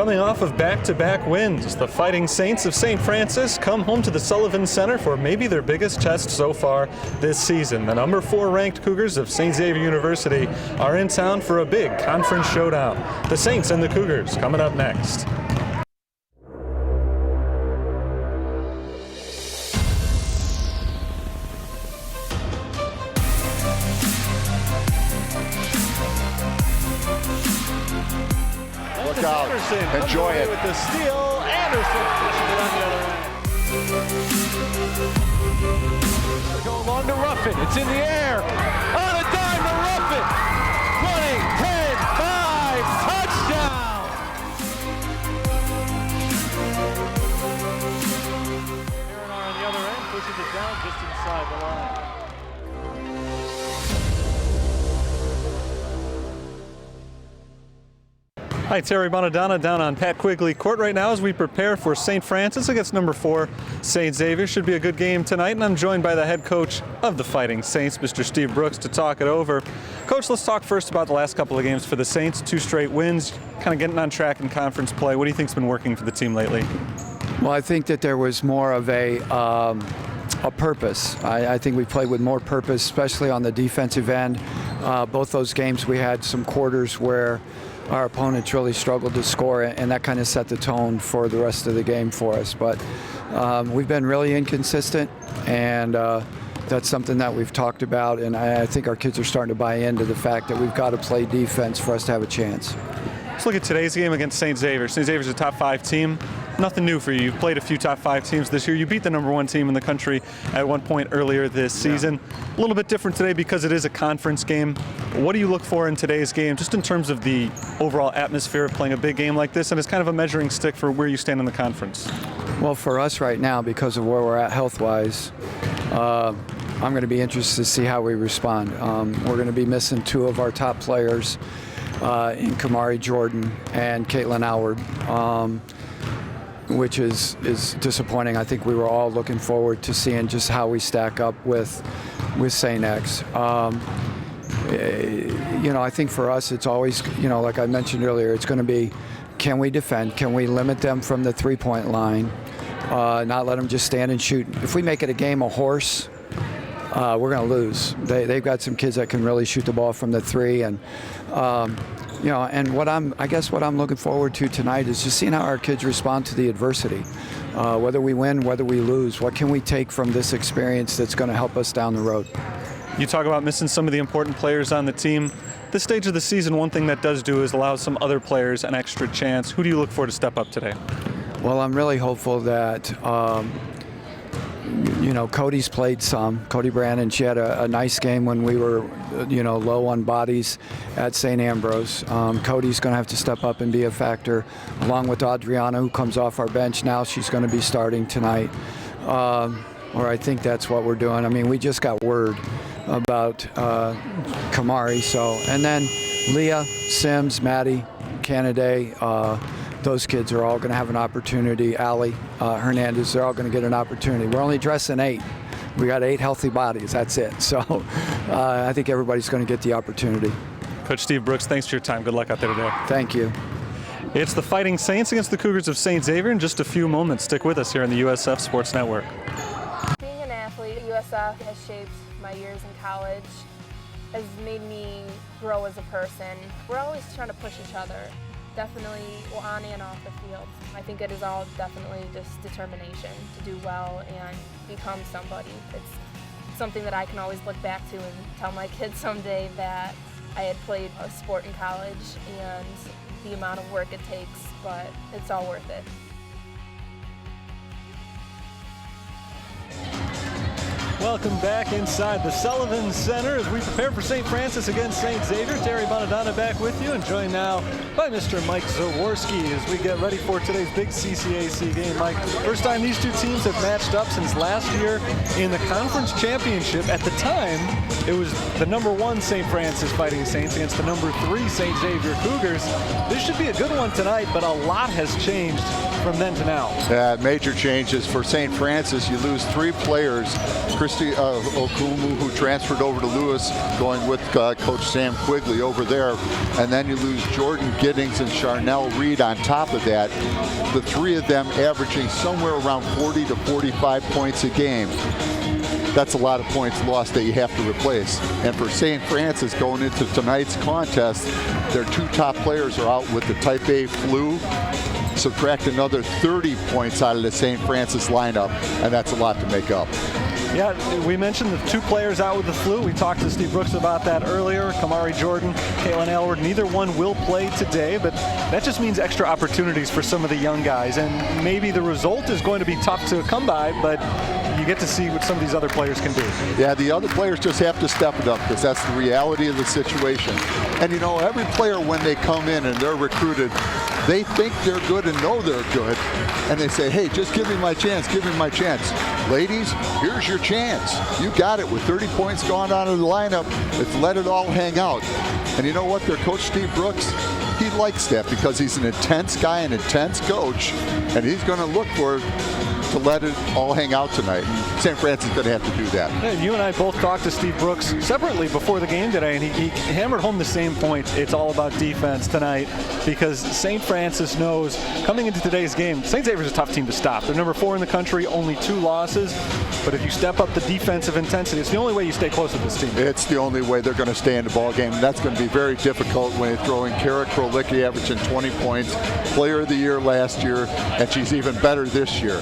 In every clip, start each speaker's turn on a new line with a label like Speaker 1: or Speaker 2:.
Speaker 1: Coming off of back-to-back wins, the Fighting Saints of St. Francis come home to the Sullivan Center for maybe their biggest test so far this season. The number 4 ranked Cougars of St. Xavier University are in town for a big conference showdown. The Saints and the Cougars coming up next.
Speaker 2: Look out.
Speaker 3: Anderson
Speaker 2: Enjoy it.
Speaker 3: With the steal, Anderson pushes it on the other end. They go along to Ruffin. It's in the air. On a dime to Ruffin. 20, 10, 5, touchdown. Aaron on the other end pushes it down just inside the line.
Speaker 1: Hi, Terry Bonadonna down on Pat Quigley Court right now as we prepare for St. Francis against number 4 St. Xavier. Should be a good game tonight, and I'm joined by the head coach of the Fighting Saints, Mr. Steve Brooks, to talk it over. Coach, let's talk first about the last couple of games for the Saints. 2 straight wins, kind of getting on track in conference play. What do you think's been working for the team lately?
Speaker 4: Well, I think that there was more of a purpose. I think we played with more purpose, especially on the defensive end. Both those games we had some quarters where our opponents really struggled to score, and that kind of set the tone for the rest of the game for us. But we've been really inconsistent, and that's something that we've talked about, and I think our kids are starting to buy into the fact that we've got to play defense for us to have a chance.
Speaker 1: Let's look at today's game against St. Xavier. St. Xavier's a top 5 team. Nothing new for you. You've played a few top 5 teams this year. You beat the number 1 team in the country at one point earlier this season. A little bit different today because it is a conference game. What do you look for in today's game, just in terms of the overall atmosphere of playing a big game like this, and it's kind of a measuring stick for where you stand in the conference?
Speaker 4: Well, for us right now, because of where we're at health-wise, I'm going to be interested to see how we respond. We're going to be missing 2 of our top players in Kamari Jordan and Caitlin Howard, which is disappointing. I think we were all looking forward to seeing just how we stack up with St. X. I think for us it's always, like I mentioned earlier, it's going to be, can we defend? Can we limit them from the 3-point line? Not let them just stand and shoot. If we make it a game of horse, we're going to lose. They've got some kids that can really shoot the ball from the 3, and and what I'm looking forward to tonight is just seeing how our kids respond to the adversity. Whether we win, whether we lose, what can we take from this experience that's going to help us down the road?
Speaker 1: You talk about missing some of the important players on the team. This stage of the season, one thing that does do is allow some other players an extra chance. Who do you look for to step up today?
Speaker 4: Well, I'm really hopeful that Cody's played some. Cody Brandon, she had a nice game when we were, low on bodies at St. Ambrose. Cody's going to have to step up and be a factor, along with Adriana, who comes off our bench now. She's going to be starting tonight. Or I think that's what we're doing. I mean, we just got word about Kamari. And then Leah, Sims, Maddie, Canaday, those kids are all going to have an opportunity. Allie, Hernandez, they're all going to get an opportunity. We're only dressing 8. We got 8 healthy bodies. That's it. So I think everybody's going to get the opportunity.
Speaker 1: Coach Steve Brooks, thanks for your time. Good luck out there today.
Speaker 4: Thank you.
Speaker 1: It's the Fighting Saints against the Cougars of St. Xavier in just a few moments. Stick with us here on the USF Sports Network.
Speaker 5: Being an athlete at USF has shaped my years in college, has made me grow as a person. We're always trying to push each other. Definitely on and off the field. I think it is all definitely just determination to do well and become somebody. It's something that I can always look back to and tell my kids someday that I had played a sport in college and the amount of work it takes, but it's all worth it.
Speaker 3: Welcome back inside the Sullivan Center as we prepare for St. Francis against St. Xavier. Terry Bonadonna back with you, and joined now by Mr. Mike Zaworski as we get ready for today's big CCAC game. Mike, first time these 2 teams have matched up since last year in the conference championship. At the time, it was the number 1 St. Francis Fighting Saints against the number 3 St. Xavier Cougars. This should be a good one tonight, but a lot has changed from then to now?
Speaker 2: Major changes for St. Francis. You lose 3 players. Christy Okumu, who transferred over to Lewis, going with Coach Sam Quigley over there. And then you lose Jordan Giddings and Charnel Reed on top of that. The 3 of them averaging somewhere around 40 to 45 points a game. That's a lot of points lost that you have to replace. And for St. Francis going into tonight's contest, their 2 top players are out with the type A flu. Subtract another 30 points out of the St. Francis lineup, and that's a lot to make up.
Speaker 3: Yeah, we mentioned the 2 players out with the flu. We talked to Steve Brooks about that earlier. Kamari Jordan, Caitlin Aylward, neither one will play today, but that just means extra opportunities for some of the young guys. And maybe the result is going to be tough to come by, but you get to see what some of these other players can do.
Speaker 2: Yeah, the other players just have to step it up because that's the reality of the situation. And you know, every player when they come in and they're recruited, they think they're good and know they're good, and they say, hey, just give me my chance, give me my chance. Ladies, here's your chance. You got it with 30 points gone out of the lineup. Let's let it all hang out. And you know what? Their coach, Steve Brooks, he likes that because he's an intense guy, an intense coach, and he's going to look for to let it all hang out tonight. St. Francis is going to have to do that.
Speaker 3: Yeah, you and I both talked to Steve Brooks separately before the game today, and he hammered home the same point. It's all about defense tonight because St. Francis knows coming into today's game, St. Xavier's a tough team to stop. They're number 4 in the country, only 2 losses. But if you step up the defensive intensity, it's the only way you stay close with this team.
Speaker 2: It's the only way they're going to stay in the ball game. And that's going to be very difficult when you're throwing Kara Krolicki averaging 20 points, player of the year last year, and she's even better this year.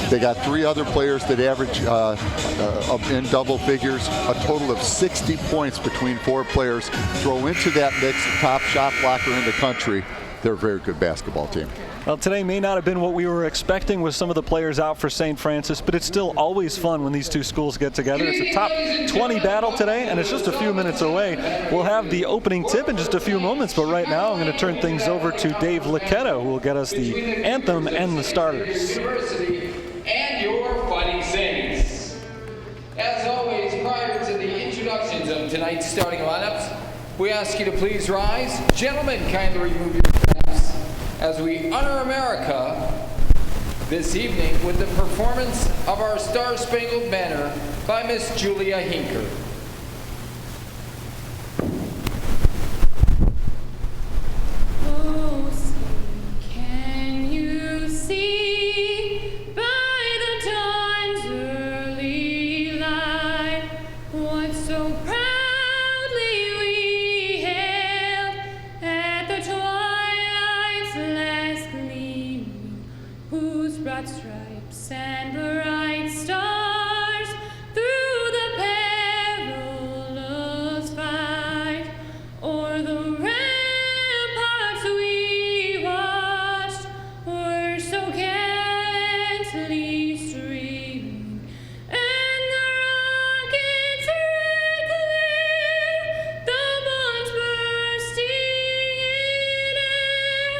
Speaker 2: They got 3 other players that average in double figures, a total of 60 points between 4 players. Throw into that mix the top shot blocker in the country. They're a very good basketball team.
Speaker 3: Well, today may not have been what we were expecting with some of the players out for St. Francis, but it's still always fun when these 2 schools get together. It's a top 20 battle today, and it's just a few minutes away. We'll have the opening tip in just a few moments, but right now I'm going to turn things over to Dave Lichetto, who will get us the anthem and the starters.
Speaker 6: And your Fighting Saints. As always, prior to the introductions of tonight's starting lineups, we ask you to please rise. Gentlemen, kindly remove your caps as we honor America this evening with the performance of our Star-Spangled Banner by Miss Julia Hinker.
Speaker 7: Oh, see, can you see by the dawn's early light what so proudly we hailed at the twilight's last gleaming, whose broad stripes and bright stars through the perilous fight o'er the ramparts we watched were so gently streaming, and the rocket's red glare, the bombs bursting in air,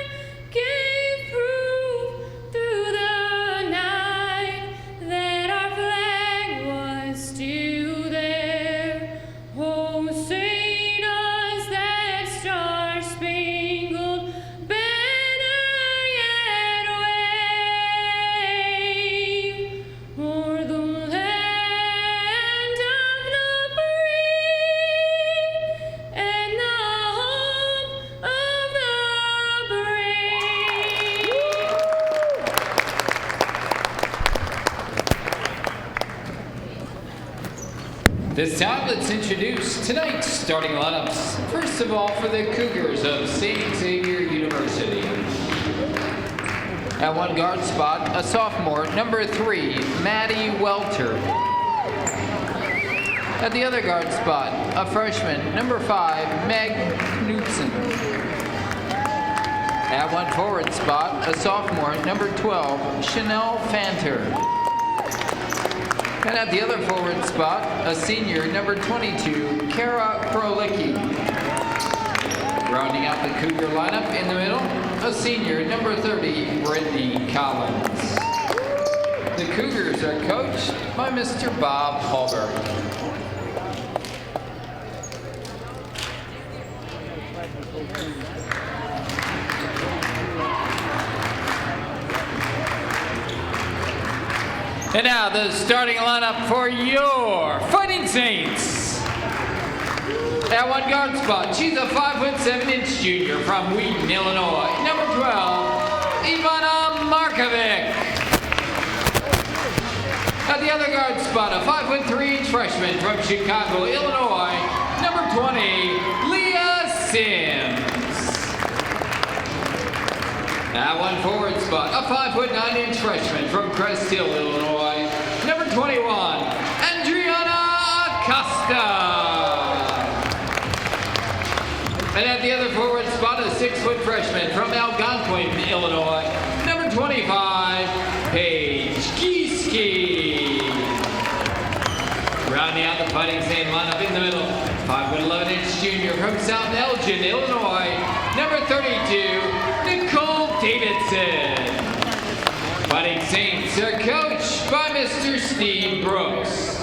Speaker 7: gave proof through the night that our flag was still there. Oh, sing us that star-spangled banner yet wave o'er the land of the free and the home of the brave.
Speaker 6: This time, let's introduce tonight's starting lineups. First of all, for the Cougars of St. Xavier University. At one guard spot, a sophomore, number 3, Maddie Welter. At the other guard spot, a freshman, number 5, Meg Knudsen. At one forward spot, a sophomore, number 12, Chanel Fanter. And at the other forward spot, a senior, number 22, Kara Krolicki. Rounding out the Cougar lineup in the middle, a senior, number 30, Brittany Collins. The Cougars are coached by Mr. Bob Hallberg. And now the starting lineup for your Fighting Saints. At one guard spot, she's a 5'7" junior from Wheaton, Illinois. Number 12, Ivana Markovic. At the other guard spot, a 5'3" freshman from Chicago, Illinois. Number 20, Leah Sims. At one forward spot, a 5'9" freshman from Crest Hill, Illinois. Number 21, Adriana Acosta. And at the other forward spot, a 6' freshman from Algonquin, Illinois. Number 25, Paige Gieske. Rounding out the Fighting Saint lineup in the middle, 5'11" junior from South Elgin, Illinois. Number 32, Nicole Davidson. Fighting Saints are coached by Mr. Steve Brooks.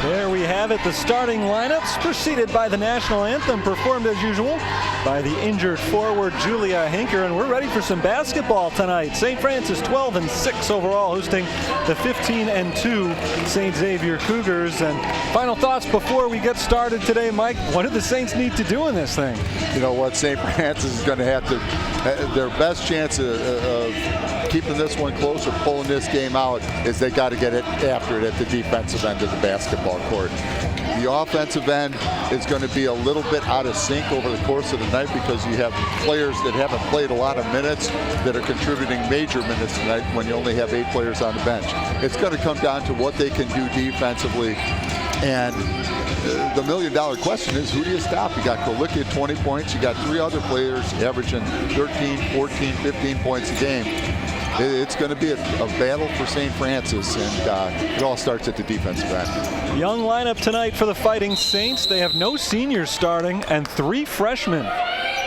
Speaker 3: There we have it, the starting lineups, preceded by the national anthem, performed as usual by the injured forward Julia Hinker, and we're ready for some basketball tonight. St. Francis 12-6 overall, hosting the 15-2 St. Xavier Cougars. And final thoughts before we get started today, Mike. What do the Saints need to do in this thing?
Speaker 2: You know what, St. Francis is going to have to, their best chance of keeping this one close or pulling this game out is they got to get it after it at the defensive end of the basketball court. The offensive end is going to be a little bit out of sync over the course of the night because you have players that haven't played a lot of minutes that are contributing major minutes tonight when you only have 8 players on the bench. It's going to come down to what they can do defensively. And the million-dollar question is, who do you stop? You got Krolicki at 20 points. You got 3 other players averaging 13, 14, 15 points a game. It's going to be a battle for St. Francis, and it all starts at the defensive end.
Speaker 3: Young lineup tonight for the Fighting Saints. They have no seniors starting and 3 freshmen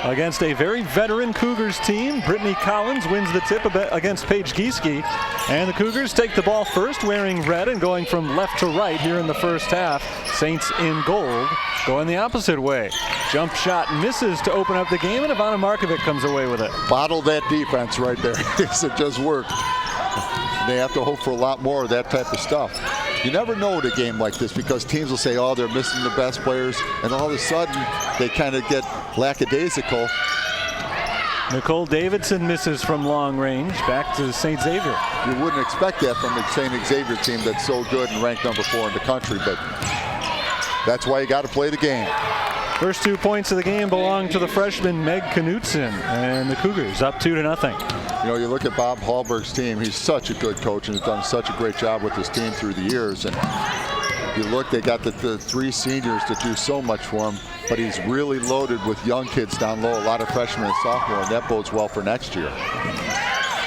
Speaker 3: against a very veteran Cougars team. Brittany Collins wins the tip against Paige Gieske, and the Cougars take the ball first, wearing red and going from left to right here in the first half. Saints in gold, going the opposite way. Jump shot misses to open up the game, and Ivana Markovic comes away with it.
Speaker 2: Bottle that defense right there. It just worked. They have to hope for a lot more of that type of stuff. You never know in a game like this because teams will say, oh, they're missing the best players, and all of a sudden they kind of get lackadaisical.
Speaker 3: Nicole Davidson misses from long range, back to St. Xavier.
Speaker 2: You wouldn't expect that from the St. Xavier team that's so good and ranked number 4 in the country, but that's why you got to play the game.
Speaker 3: First 2 points of the game belong to the freshman Meg Knutson, and the Cougars up 2-0.
Speaker 2: You know, you look at Bob Hallberg's team, he's such a good coach and has done such a great job with his team through the years. And you look, they got the 3 seniors that do so much for him, but he's really loaded with young kids down low, a lot of freshmen and sophomore, and that bodes well for next year.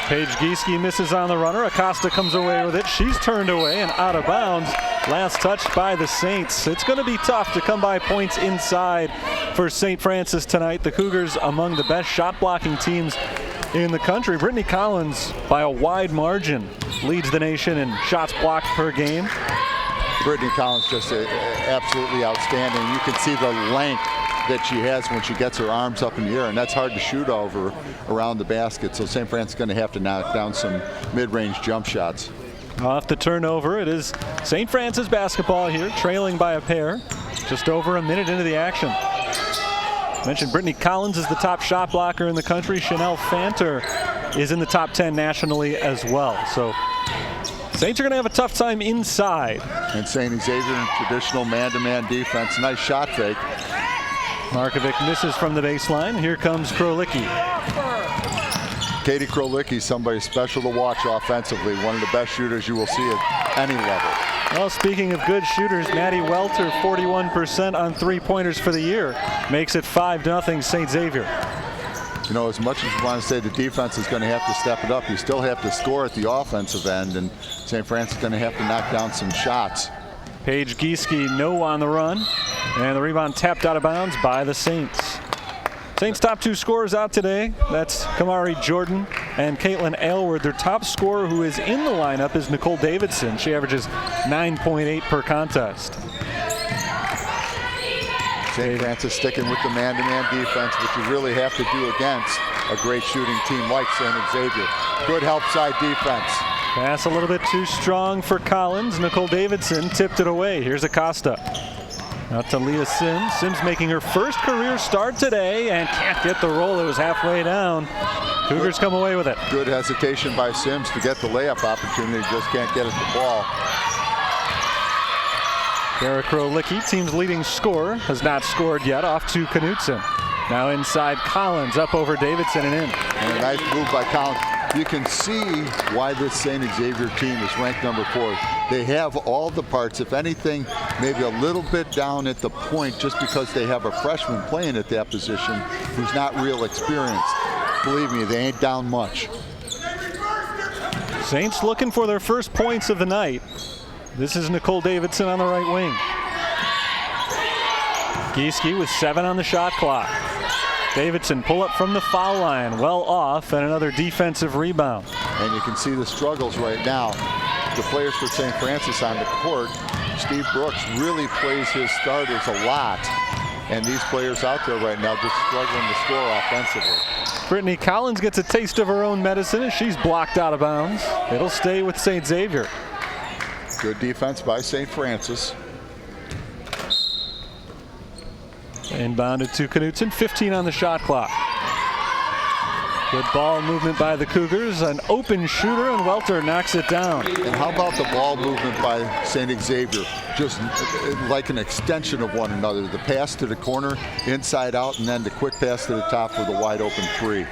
Speaker 3: Paige Gieske misses on the runner. Acosta comes away with it. She's turned away and out of bounds. Last touched by the Saints. It's going to be tough to come by points inside for St. Francis tonight. The Cougars among the best shot blocking teams in the country. Brittany Collins, by a wide margin, leads the nation in shots blocked per game.
Speaker 2: Brittany Collins just absolutely outstanding. You can see the length that she has when she gets her arms up in the air, and that's hard to shoot over around the basket. So St. Francis is going to have to knock down some mid-range jump shots.
Speaker 3: Off the turnover, it is St. Francis basketball here, trailing by a pair, just over a minute into the action. Mentioned Brittany Collins is the top shot blocker in the country. Chanel Fanter is in the top 10 nationally as well. So Saints are going to have a tough time inside.
Speaker 2: And St. Xavier in traditional man-to-man defense. Nice shot fake.
Speaker 3: Markovic misses from the baseline. Here comes Krolicki.
Speaker 2: Katie Krolicki, somebody special to watch offensively. One of the best shooters you will see at any level.
Speaker 3: Well, speaking of good shooters, Maddie Welter, 41% on 3-pointers for the year. Makes it 5-0 St. Xavier.
Speaker 2: You know, as much as you want to say the defense is going to have to step it up, you still have to score at the offensive end, and St. Francis is going to have to knock down some shots.
Speaker 3: Paige Gieske, no on the run, and the rebound tapped out of bounds by the Saints. Saints' top 2 scorers out today. That's Kamari Jordan and Caitlin Aylward. Their top scorer who is in the lineup is Nicole Davidson. She averages 9.8 per contest.
Speaker 2: St. Francis sticking with the man-to-man defense, which you really have to do against a great shooting team like St. Xavier. Good help side defense.
Speaker 3: Pass a little bit too strong for Collins. Nicole Davidson tipped it away. Here's Acosta. Out to Leah Sims. Sims making her first career start today and can't get the roll. It was halfway down. Cougars come away with it.
Speaker 2: Good hesitation by Sims to get the layup opportunity. Just can't get at the ball.
Speaker 3: Kara Krolicki, team's leading scorer, has not scored yet, off to Knutson. Now inside Collins, up over Davidson and in.
Speaker 2: And a nice move by Collins. You can see why this St. Xavier team is ranked number 4. They have all the parts. If anything, maybe a little bit down at the point just because they have a freshman playing at that position who's not real experienced. Believe me, they ain't down much.
Speaker 3: Saints looking for their first points of the night. This is Nicole Davidson on the right wing. Gieske with 7 on the shot clock. Davidson pull up from the foul line, well off, and another defensive rebound.
Speaker 2: And you can see the struggles right now. The players for St. Francis on the court, Steve Brooks really plays his starters a lot. And these players out there right now just struggling to score offensively.
Speaker 3: Brittany Collins gets a taste of her own medicine as she's blocked out of bounds. It'll stay with St. Xavier.
Speaker 2: Good defense by St. Francis.
Speaker 3: Inbounded to Knutson, 15 on the shot clock. Good ball movement by the Cougars. An open shooter, and Welter knocks it down.
Speaker 2: And how about the ball movement by St. Xavier? Just like an extension of one another. The pass to the corner, inside out, and then the quick pass to the top for the wide open 3.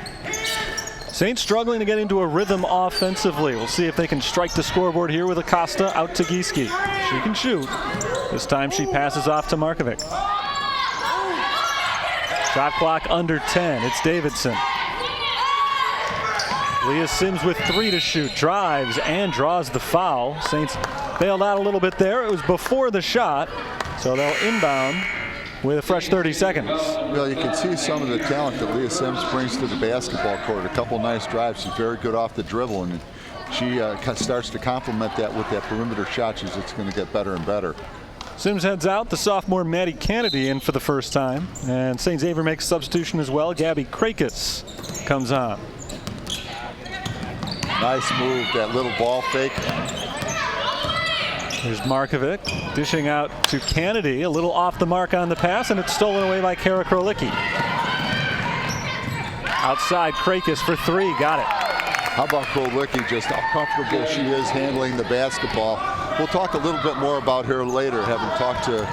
Speaker 3: Saints struggling to get into a rhythm offensively. We'll see if they can strike the scoreboard here with Acosta out to Gieske. She can shoot. This time she passes off to Markovic. Shot clock under 10. It's Davidson. Leah Sims with 3 to shoot. Drives and draws the foul. Saints bailed out a little bit there. It was before the shot, so they'll inbound with a fresh 30 seconds.
Speaker 2: Well, you can see some of the talent that Leah Sims brings to the basketball court. A couple nice drives. She's very good off the dribble, and she starts to complement that with that perimeter shot. It's going to get better and better.
Speaker 3: Sims heads out. The sophomore Maddie Kennedy in for the first time. And St. Xavier makes a substitution as well. Gabby Krakis comes on.
Speaker 2: Nice move, that little ball fake.
Speaker 3: There's Markovic dishing out to Kennedy. A little off the mark on the pass, and it's stolen away by Kara Krolicki. Outside Krakis for 3. Got it.
Speaker 2: How about Krolicki, just how comfortable she is handling the basketball. We'll talk a little bit more about her later, having talked to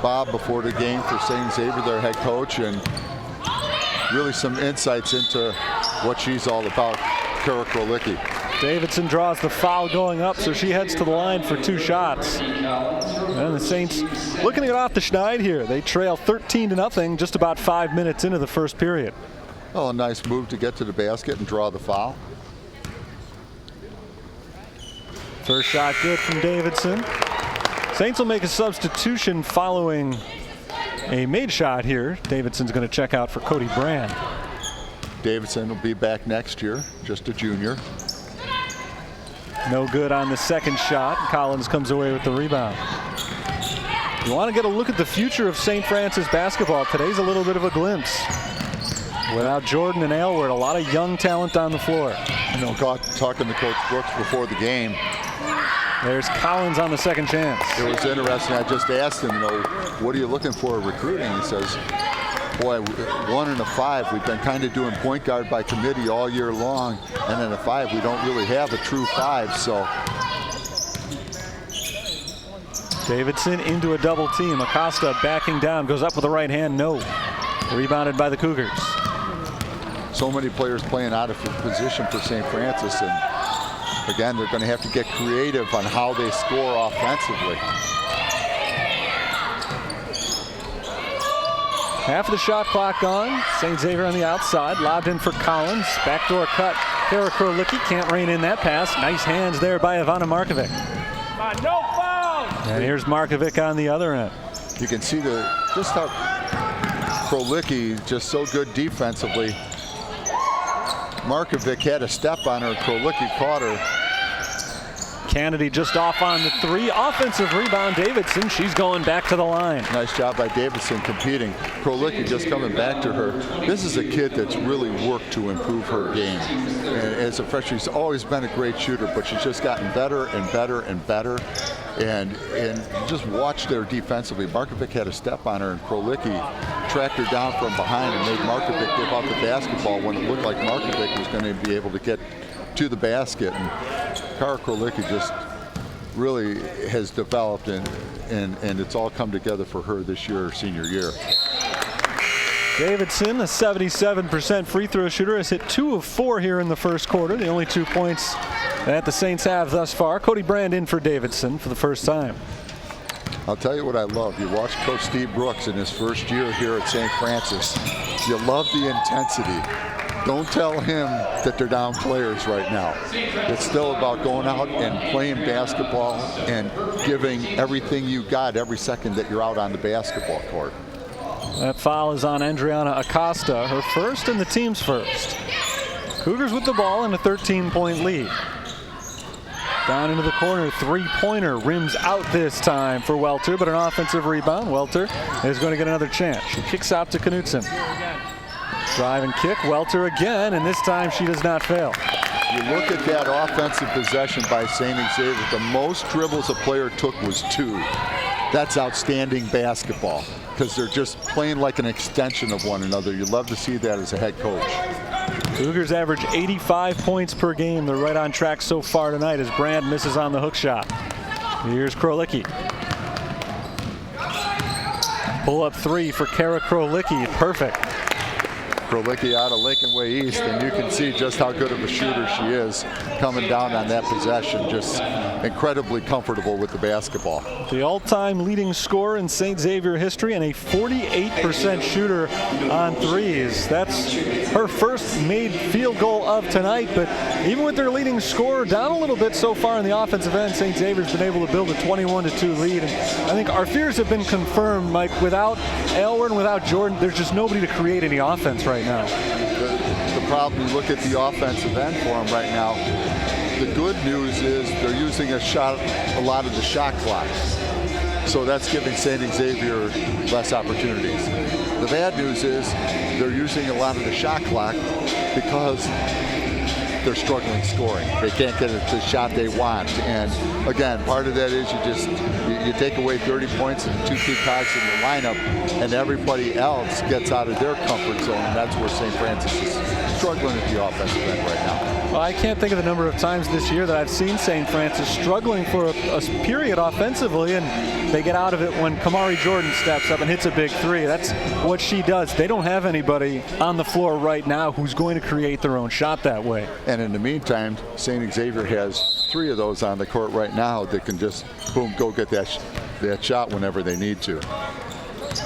Speaker 2: Bob before the game for St. Xavier, their head coach, and really some insights into what she's all about, Kara Krolicki.
Speaker 3: Davidson draws the foul going up, so she heads to the line for 2 shots. And the Saints looking to get off the schneid here. They trail 13-0 just about 5 minutes into the first period.
Speaker 2: Oh, a nice move to get to the basket and draw the foul.
Speaker 3: First shot good from Davidson. Saints will make a substitution following a made shot here. Davidson's going to check out for Cody Brand.
Speaker 2: Davidson will be back next year, just a junior.
Speaker 3: No good on the second shot. Collins comes away with the rebound. You want to get a look at the future of St. Francis basketball. Today's a little bit of a glimpse. Without Jordan and Aylward, a lot of young talent on the floor.
Speaker 2: You know, talking to Coach Brooks before the game.
Speaker 3: There's Collins on the second chance.
Speaker 2: It was interesting. I just asked him, what are you looking for in recruiting? He says, boy, 1 and a 5. We've been kind of doing point guard by committee all year long. And in a 5, we don't really have a true 5. So
Speaker 3: Davidson into a double team. Acosta backing down, goes up with the right hand. No. Rebounded by the Cougars.
Speaker 2: So many players playing out of position for St. Francis, and again, they're going to have to get creative on how they score offensively.
Speaker 3: Half of the shot clock gone. St. Xavier on the outside, lobbed in for Collins. Backdoor cut. Kara Krolicki can't rein in that pass. Nice hands there by Ivana Markovic.
Speaker 7: No foul!
Speaker 3: And here's Markovic on the other end.
Speaker 2: You can see just how Krolicki just so good defensively. Markovic had a step on her. Krolicki caught her.
Speaker 3: Kennedy just off on the 3. Offensive rebound, Davidson. She's going back to the line.
Speaker 2: Nice job by Davidson competing. Krolicki just coming back to her. This is a kid that's really worked to improve her game. And as a freshman, she's always been a great shooter, but she's just gotten better and better and better. And just watch there defensively. Markovic had a step on her, and Krolicki tracked her down from behind and made Markovic give out the basketball when it looked like Markovic was going to be able to get to the basket. And Kara Krolicki just really has developed, and it's all come together for her this year, her senior year.
Speaker 3: Davidson, a 77% free throw shooter, has hit 2 of 4 here in the first quarter. The only 2 points that the Saints have thus far. Cody Brand in for Davidson for the first time.
Speaker 2: I'll tell you what I love. You watch Coach Steve Brooks in his first year here at St. Francis. You love the intensity. Don't tell him that they're down players right now. It's still about going out and playing basketball and giving everything you got every second that you're out on the basketball court.
Speaker 3: That foul is on Andriana Acosta, her first and the team's first. Cougars with the ball and a 13-point lead. Down into the corner, 3-pointer, rims out this time for Welter, but an offensive rebound. Welter is going to get another chance. She kicks out to Knutson. Drive and kick, Welter again, and this time she does not fail.
Speaker 2: You look at that offensive possession by St. Xavier, the most dribbles a player took was 2. That's outstanding basketball, because they're just playing like an extension of one another. You love to see that as a head coach.
Speaker 3: Cougars average 85 points per game. They're right on track so far tonight as Brand misses on the hook shot. Here's Krolicki. Pull up 3 for Kara Krolicki. Perfect.
Speaker 2: Krolicki out of Lincoln Way East, and you can see just how good of a shooter she is coming down on that possession. Just incredibly comfortable with the basketball.
Speaker 3: The all-time leading scorer in St. Xavier history and a 48% shooter on threes. That's her first made field goal of tonight, but even with their leading scorer down a little bit so far in the offensive end, St. Xavier's been able to build a 21-2 lead. And I think our fears have been confirmed, Mike. Without Aylward, without Jordan, there's just nobody to create any offense right now.
Speaker 2: The problem, you look at the offensive end for them right now. The good news is they're using a lot of the shot clock. So that's giving St. Xavier less opportunities. The bad news is they're using a lot of the shot clock because they're struggling scoring. They can't get the shot they want. And again, part of that is you take away 30 points and 2 key cogs in the lineup, and everybody else gets out of their comfort zone. And that's where St. Francis is struggling at the offensive end right now.
Speaker 3: Well, I can't think of the number of times this year that I've seen St. Francis struggling for a period offensively, and they get out of it when Kamari Jordan steps up and hits a big 3. That's what she does. They don't have anybody on the floor right now who's going to create their own shot that way.
Speaker 2: And in the meantime, St. Xavier has 3 of those on the court right now that can just, boom, go get that shot whenever they need to.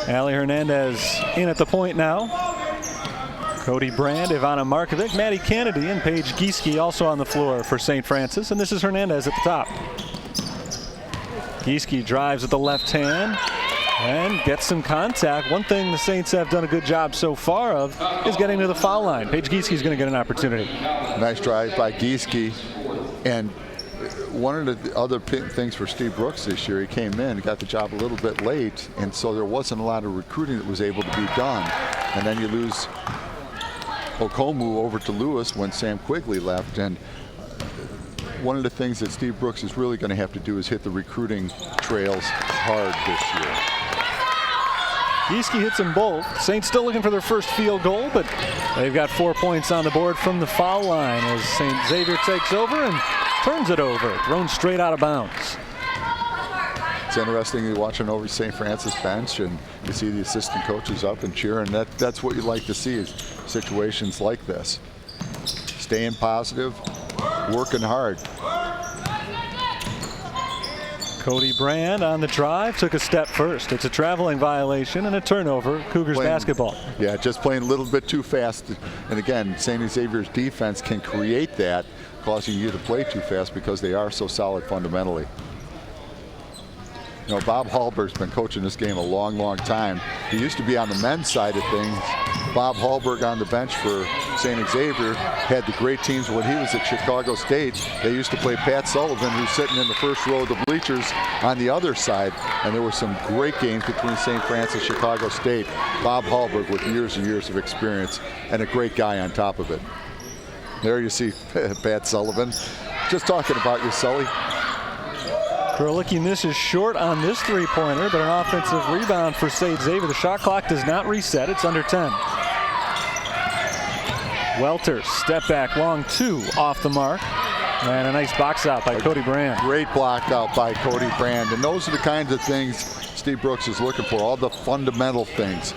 Speaker 3: Allie Hernandez in at the point now. Cody Brand, Ivana Markovic, Maddie Kennedy, and Paige Gieske also on the floor for St. Francis. And this is Hernandez at the top. Gieske drives with the left hand and gets some contact. One thing the Saints have done a good job so far of is getting to the foul line. Paige Gieske is going to get an opportunity.
Speaker 2: Nice drive by Gieske. And one of the other things for Steve Brooks this year, he came in, got the job a little bit late, and so there wasn't a lot of recruiting that was able to be done. And then you lose Okomu over to Lewis when Sam Quigley left. And one of the things that Steve Brooks is really going to have to do is hit the recruiting trails hard this year.
Speaker 3: Gieske hits them both. Saints still looking for their first field goal, but they've got 4 points on the board from the foul line as St. Xavier takes over and turns it over, thrown straight out of bounds.
Speaker 2: It's interesting watching over St. Francis bench, and you see the assistant coaches up and cheering. That's what you like to see, is situations like this. Staying positive, working hard.
Speaker 3: Cody Brand on the drive, took a step first. It's a traveling violation and a turnover. Cougars basketball.
Speaker 2: Yeah, just playing a little bit too fast. And again, St. Xavier's defense can create that, causing you to play too fast because they are so solid fundamentally. You know, Bob Hallberg's been coaching this game a long, long time. He used to be on the men's side of things. Bob Hallberg on the bench for St. Xavier had the great teams when he was at Chicago State. They used to play Pat Sullivan, who's sitting in the first row of the bleachers on the other side. And there were some great games between St. Francis, Chicago State. Bob Hallberg with years and years of experience and a great guy on top of it. There you see Pat Sullivan. Just talking about you, Sully.
Speaker 3: Krolicki misses short on this three-pointer, but an offensive rebound for St. Xavier. The shot clock does not reset. It's under 10. Welter, step back, long two, off the mark. And a nice box out by Cody Brand.
Speaker 2: Great block out by Cody Brand. And those are the kinds of things Steve Brooks is looking for, all the fundamental things.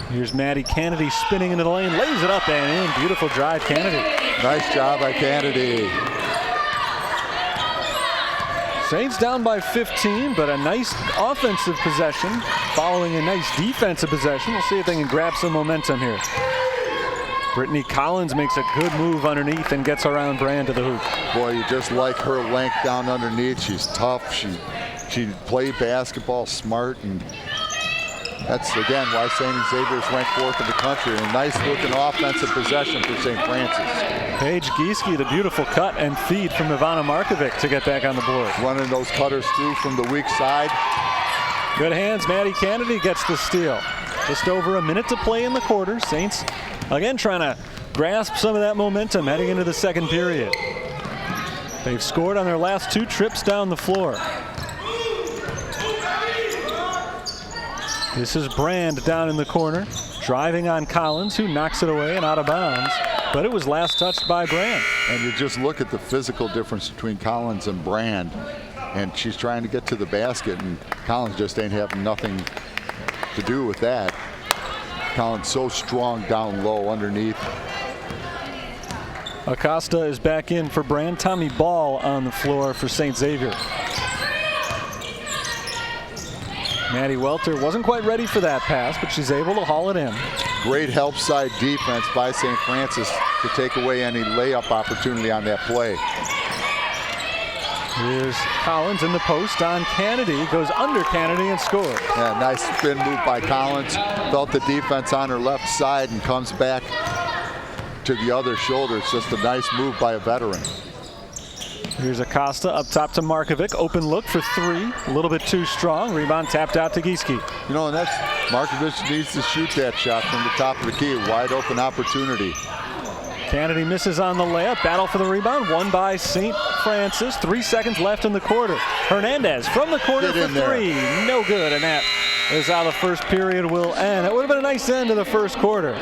Speaker 3: Here's Maddie Kennedy spinning into the lane, lays it up and in. Beautiful drive, Kennedy.
Speaker 2: Nice job by Kennedy.
Speaker 3: Saints down by 15, but a nice offensive possession following a nice defensive possession. We'll see if they can grab some momentum here. Brittany Collins makes a good move underneath and gets around Brand to the hoop.
Speaker 2: Boy, you just like her length down underneath. She's tough. She played basketball smart, and that's, again, why St. Xavier's ranked 4th in the country. And a nice-looking offensive possession for St. Francis.
Speaker 3: Paige Gieske, the beautiful cut and feed from Ivana Markovic to get back on the board.
Speaker 2: Running those cutters through from the weak side.
Speaker 3: Good hands. Maddie Kennedy gets the steal. Just over a minute to play in the quarter. Saints, again, trying to grasp some of that momentum heading into the second period. They've scored on their last 2 trips down the floor. This is Brand down in the corner, driving on Collins, who knocks it away and out of bounds. But it was last touched by Brand.
Speaker 2: And you just look at the physical difference between Collins and Brand. And she's trying to get to the basket, and Collins just ain't having nothing to do with that. Collins so strong down low underneath.
Speaker 3: Acosta is back in for Brand. Tommy Ball on the floor for St. Xavier. Maddie Welter wasn't quite ready for that pass, but she's able to haul it in.
Speaker 2: Great help side defense by St. Francis to take away any layup opportunity on that play.
Speaker 3: Here's Collins in the post on Kennedy, goes under Kennedy and scores.
Speaker 2: Yeah, nice spin move by Collins. Felt the defense on her left side and comes back to the other shoulder. It's just a nice move by a veteran.
Speaker 3: Here's Acosta up top to Markovic. Open look for 3. A little bit too strong. Rebound tapped out to Gieske.
Speaker 2: You know, and that's Markovic needs to shoot that shot from the top of the key. Wide open opportunity.
Speaker 3: Kennedy misses on the layup. Battle for the rebound. Won by St. Francis. 3 seconds left in the quarter. Hernandez from the corner for 3. No good. And that is how the first period will end. It would have been a nice end to the first quarter.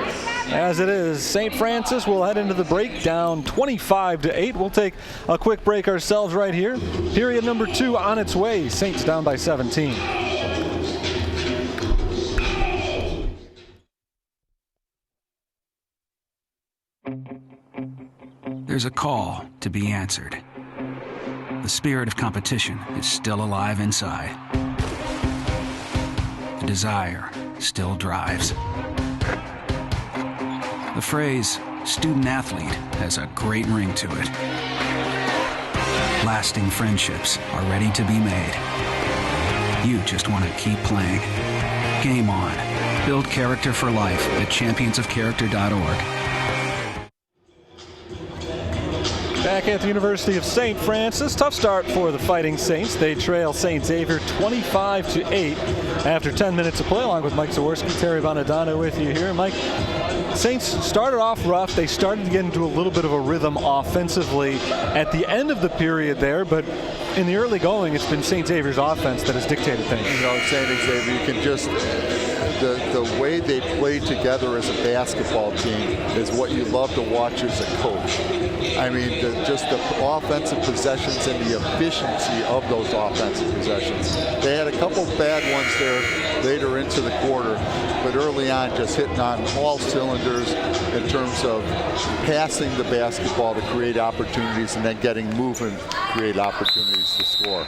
Speaker 3: As it is, St. Francis will head into the break down 25-8. We'll take a quick break ourselves right here. Period number 2 on its way. Saints down by 17.
Speaker 8: There's a call to be answered. The spirit of competition is still alive inside. The desire still drives. The phrase student athlete has a great ring to it. Lasting friendships are ready to be made. You just want to keep playing. Game on. Build character for life at championsofcharacter.org.
Speaker 3: Back at the University of St. Francis, tough start for the Fighting Saints. They trail St. Xavier 25-8 after 10 minutes of play, along with Mike Zaworski, Terry Bonadonna with you here. Mike, Saints started off rough. They started to get into a little bit of a rhythm offensively at the end of the period there, but in the early going, it's been St. Xavier's offense that has dictated things.
Speaker 2: You know, St. Xavier, you can just, the way they play together as a basketball team is what you love to watch as a coach. I mean, just the offensive possessions and the efficiency of those offensive possessions. They had a couple bad ones there later into the quarter, but early on just hitting on all cylinders in terms of passing the basketball to create opportunities and then getting movement to create opportunities to score.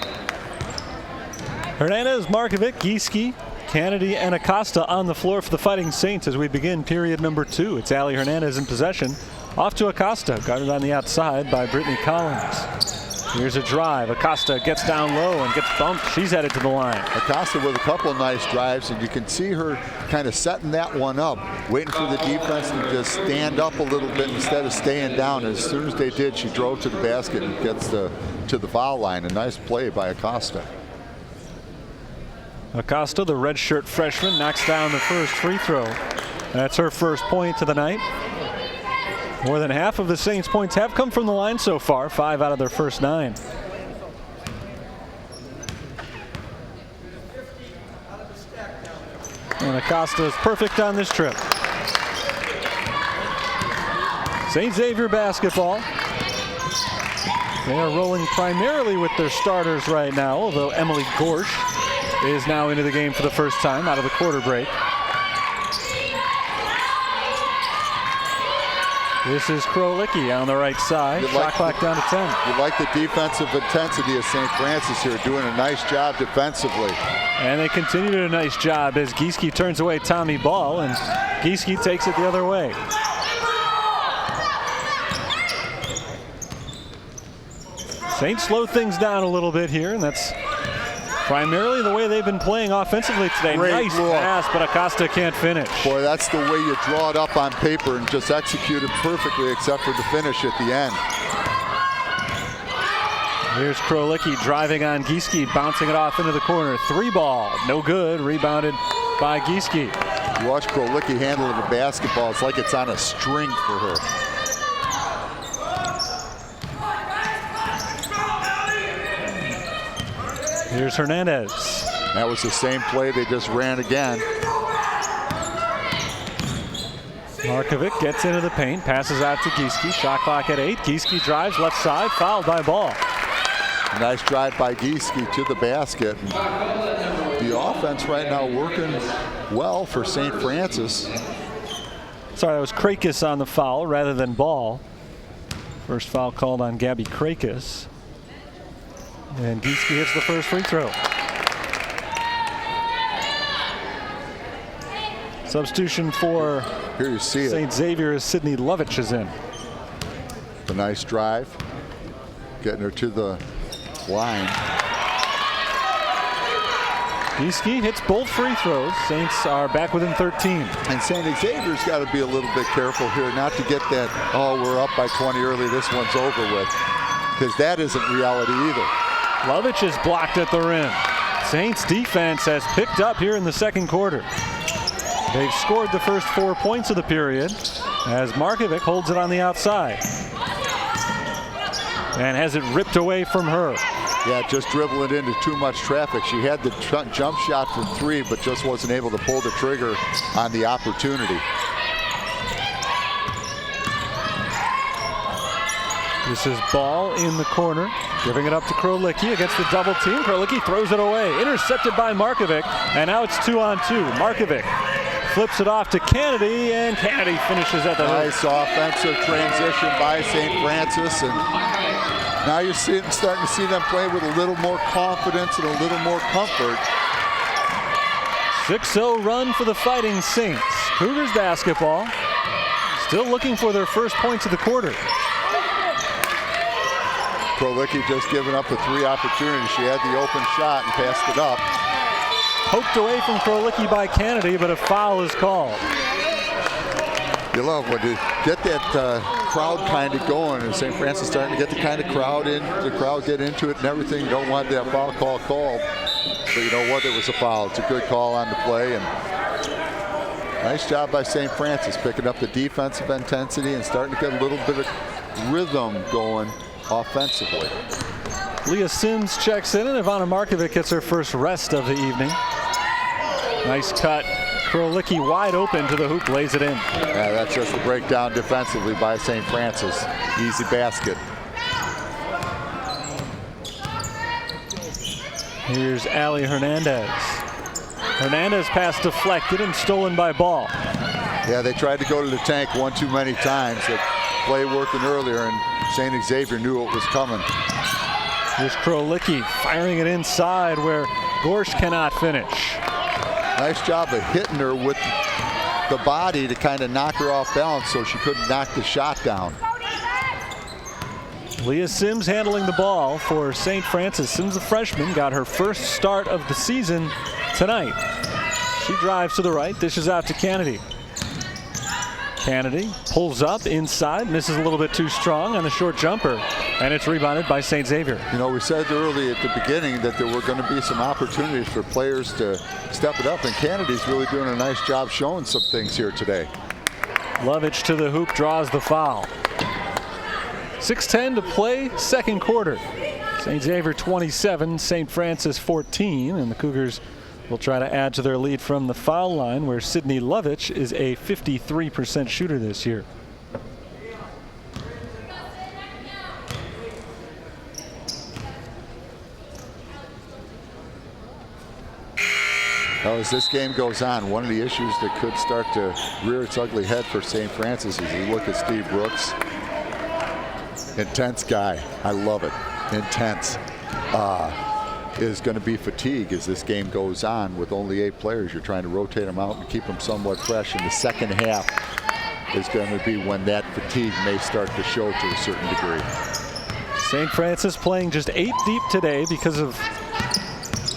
Speaker 3: Hernandez, Markovic, Gieske, Kennedy, and Acosta on the floor for the Fighting Saints as we begin period number 2. It's Ali Hernandez in possession. Off to Acosta, guarded on the outside by Brittany Collins. Here's a drive. Acosta gets down low and gets bumped. She's headed to the line.
Speaker 2: Acosta with a couple of nice drives, and you can see her kind of setting that one up, waiting for the defense to just stand up a little bit instead of staying down. As soon as they did, she drove to the basket and gets to the foul line. A nice play by Acosta.
Speaker 3: Acosta, the redshirt freshman, knocks down the first free throw. That's her first point of the night. More than half of the Saints' points have come from the line so far, 5 out of their first 9. And Acosta is perfect on this trip. St. Xavier basketball. They are rolling primarily with their starters right now, although Emily Gorsch is now into the game for the first time out of the quarter break. This is Krolicki on the right side. Shot clock down to 10.
Speaker 2: You like the defensive intensity of St. Francis here, doing a nice job defensively.
Speaker 3: And they continue to do a nice job as Gieske turns away Tommy Ball, and Gieske takes it the other way. Saints slow things down a little bit here, and that's primarily the way they've been playing offensively today.
Speaker 2: Great
Speaker 3: nice
Speaker 2: look.
Speaker 3: pass, but Acosta can't finish.
Speaker 2: Boy, that's the way you draw it up on paper and just execute it perfectly, except for the finish at the end.
Speaker 3: Here's Krolicki driving on Gieske, bouncing it off into the corner. 3 ball, no good, rebounded by Gieske.
Speaker 2: You watch Krolicki handling the basketball, it's like it's on a string for her.
Speaker 3: Here's Hernandez.
Speaker 2: That was the same play they just ran again.
Speaker 3: Markovic gets into the paint, passes out to Gieske. Shot clock at 8. Gieske drives left side, fouled by Ball.
Speaker 2: Nice drive by Gieske to the basket. The offense right now working well for St. Francis.
Speaker 3: Sorry, that was Krakis on the foul rather than Ball. First foul called on Gabby Krakis. And Gieske hits the first free throw. Substitution for
Speaker 2: Here you see
Speaker 3: St. Xavier as Sydney Lovich is in.
Speaker 2: A nice drive, getting her to the line.
Speaker 3: Gieske hits both free throws. Saints are back within 13.
Speaker 2: And St. Xavier's got to be a little bit careful here not to get that, oh, we're up by 20 early, this one's over with, because that isn't reality either.
Speaker 3: Lovich is blocked at the rim. Saints defense has picked up here in the second quarter. They've scored the first 4 points of the period as Markovic holds it on the outside and has it ripped away from her.
Speaker 2: Yeah, just dribbling into too much traffic. She had the jump shot from 3, but just wasn't able to pull the trigger on the opportunity.
Speaker 3: This is Ball in the corner, giving it up to Krolicki against the double team. Krolicki throws it away, intercepted by Markovic, and now it's 2-on-2. Markovic flips it off to Kennedy, and Kennedy finishes at the hoop.
Speaker 2: Nice offensive transition by St. Francis, and now you're starting to see them play with a little more confidence and a little more comfort.
Speaker 3: 6-0 run for the Fighting Saints. Cougars basketball still looking for their first points of the quarter.
Speaker 2: Krolicki just giving up a 3 opportunity. She had the open shot and passed it up.
Speaker 3: Poked away from Krolicki by Kennedy, but a foul is called.
Speaker 2: You love when you get that crowd kind of going, and St. Francis starting to get the kind of crowd in, the crowd get into it and everything. You don't want that foul call called, but you know what? It was a foul. It's a good call on the play, and nice job by St. Francis picking up the defensive intensity and starting to get a little bit of rhythm going offensively.
Speaker 3: Leah Sims checks in, and Ivana Markovic gets her first rest of the evening. Nice cut. Krolicki wide open to the hoop, lays it in.
Speaker 2: Yeah, that's just a breakdown defensively by St. Francis. Easy basket.
Speaker 3: Here's Ali Hernandez. Hernandez pass deflected and stolen by Ball.
Speaker 2: Yeah, they tried to go to the tank one too many times. The play working earlier, and St. Xavier knew it was coming.
Speaker 3: Here's Krolicki firing it inside where Gorsch cannot finish.
Speaker 2: Nice job of hitting her with the body to kind of knock her off balance so she couldn't knock the shot down.
Speaker 3: Leah Sims handling the ball for St. Francis. Sims, a freshman, got her first start of the season tonight. She drives to the right, dishes out to Kennedy. Kennedy pulls up inside, misses a little bit too strong on the short jumper, and it's rebounded by St. Xavier.
Speaker 2: You know, we said early at the beginning that there were going to be some opportunities for players to step it up, and Kennedy's really doing a nice job showing some things here today.
Speaker 3: Lovich to the hoop, draws the foul. 6:10 to play, second quarter. St. Xavier 27, St. Francis 14, and the Cougars will try to add to their lead from the foul line, where Sydney Lovich is a 53% shooter this year.
Speaker 2: Now, as this game goes on, one of the issues that could start to rear its ugly head for St. Francis is you look at Steve Brooks. Intense guy. I love it. Intense. Is going to be fatigue as this game goes on with only 8 players. You're trying to rotate them out and keep them somewhat fresh. In the second half is going to be when that fatigue may start to show to a certain degree.
Speaker 3: St. Francis playing just 8 deep today because of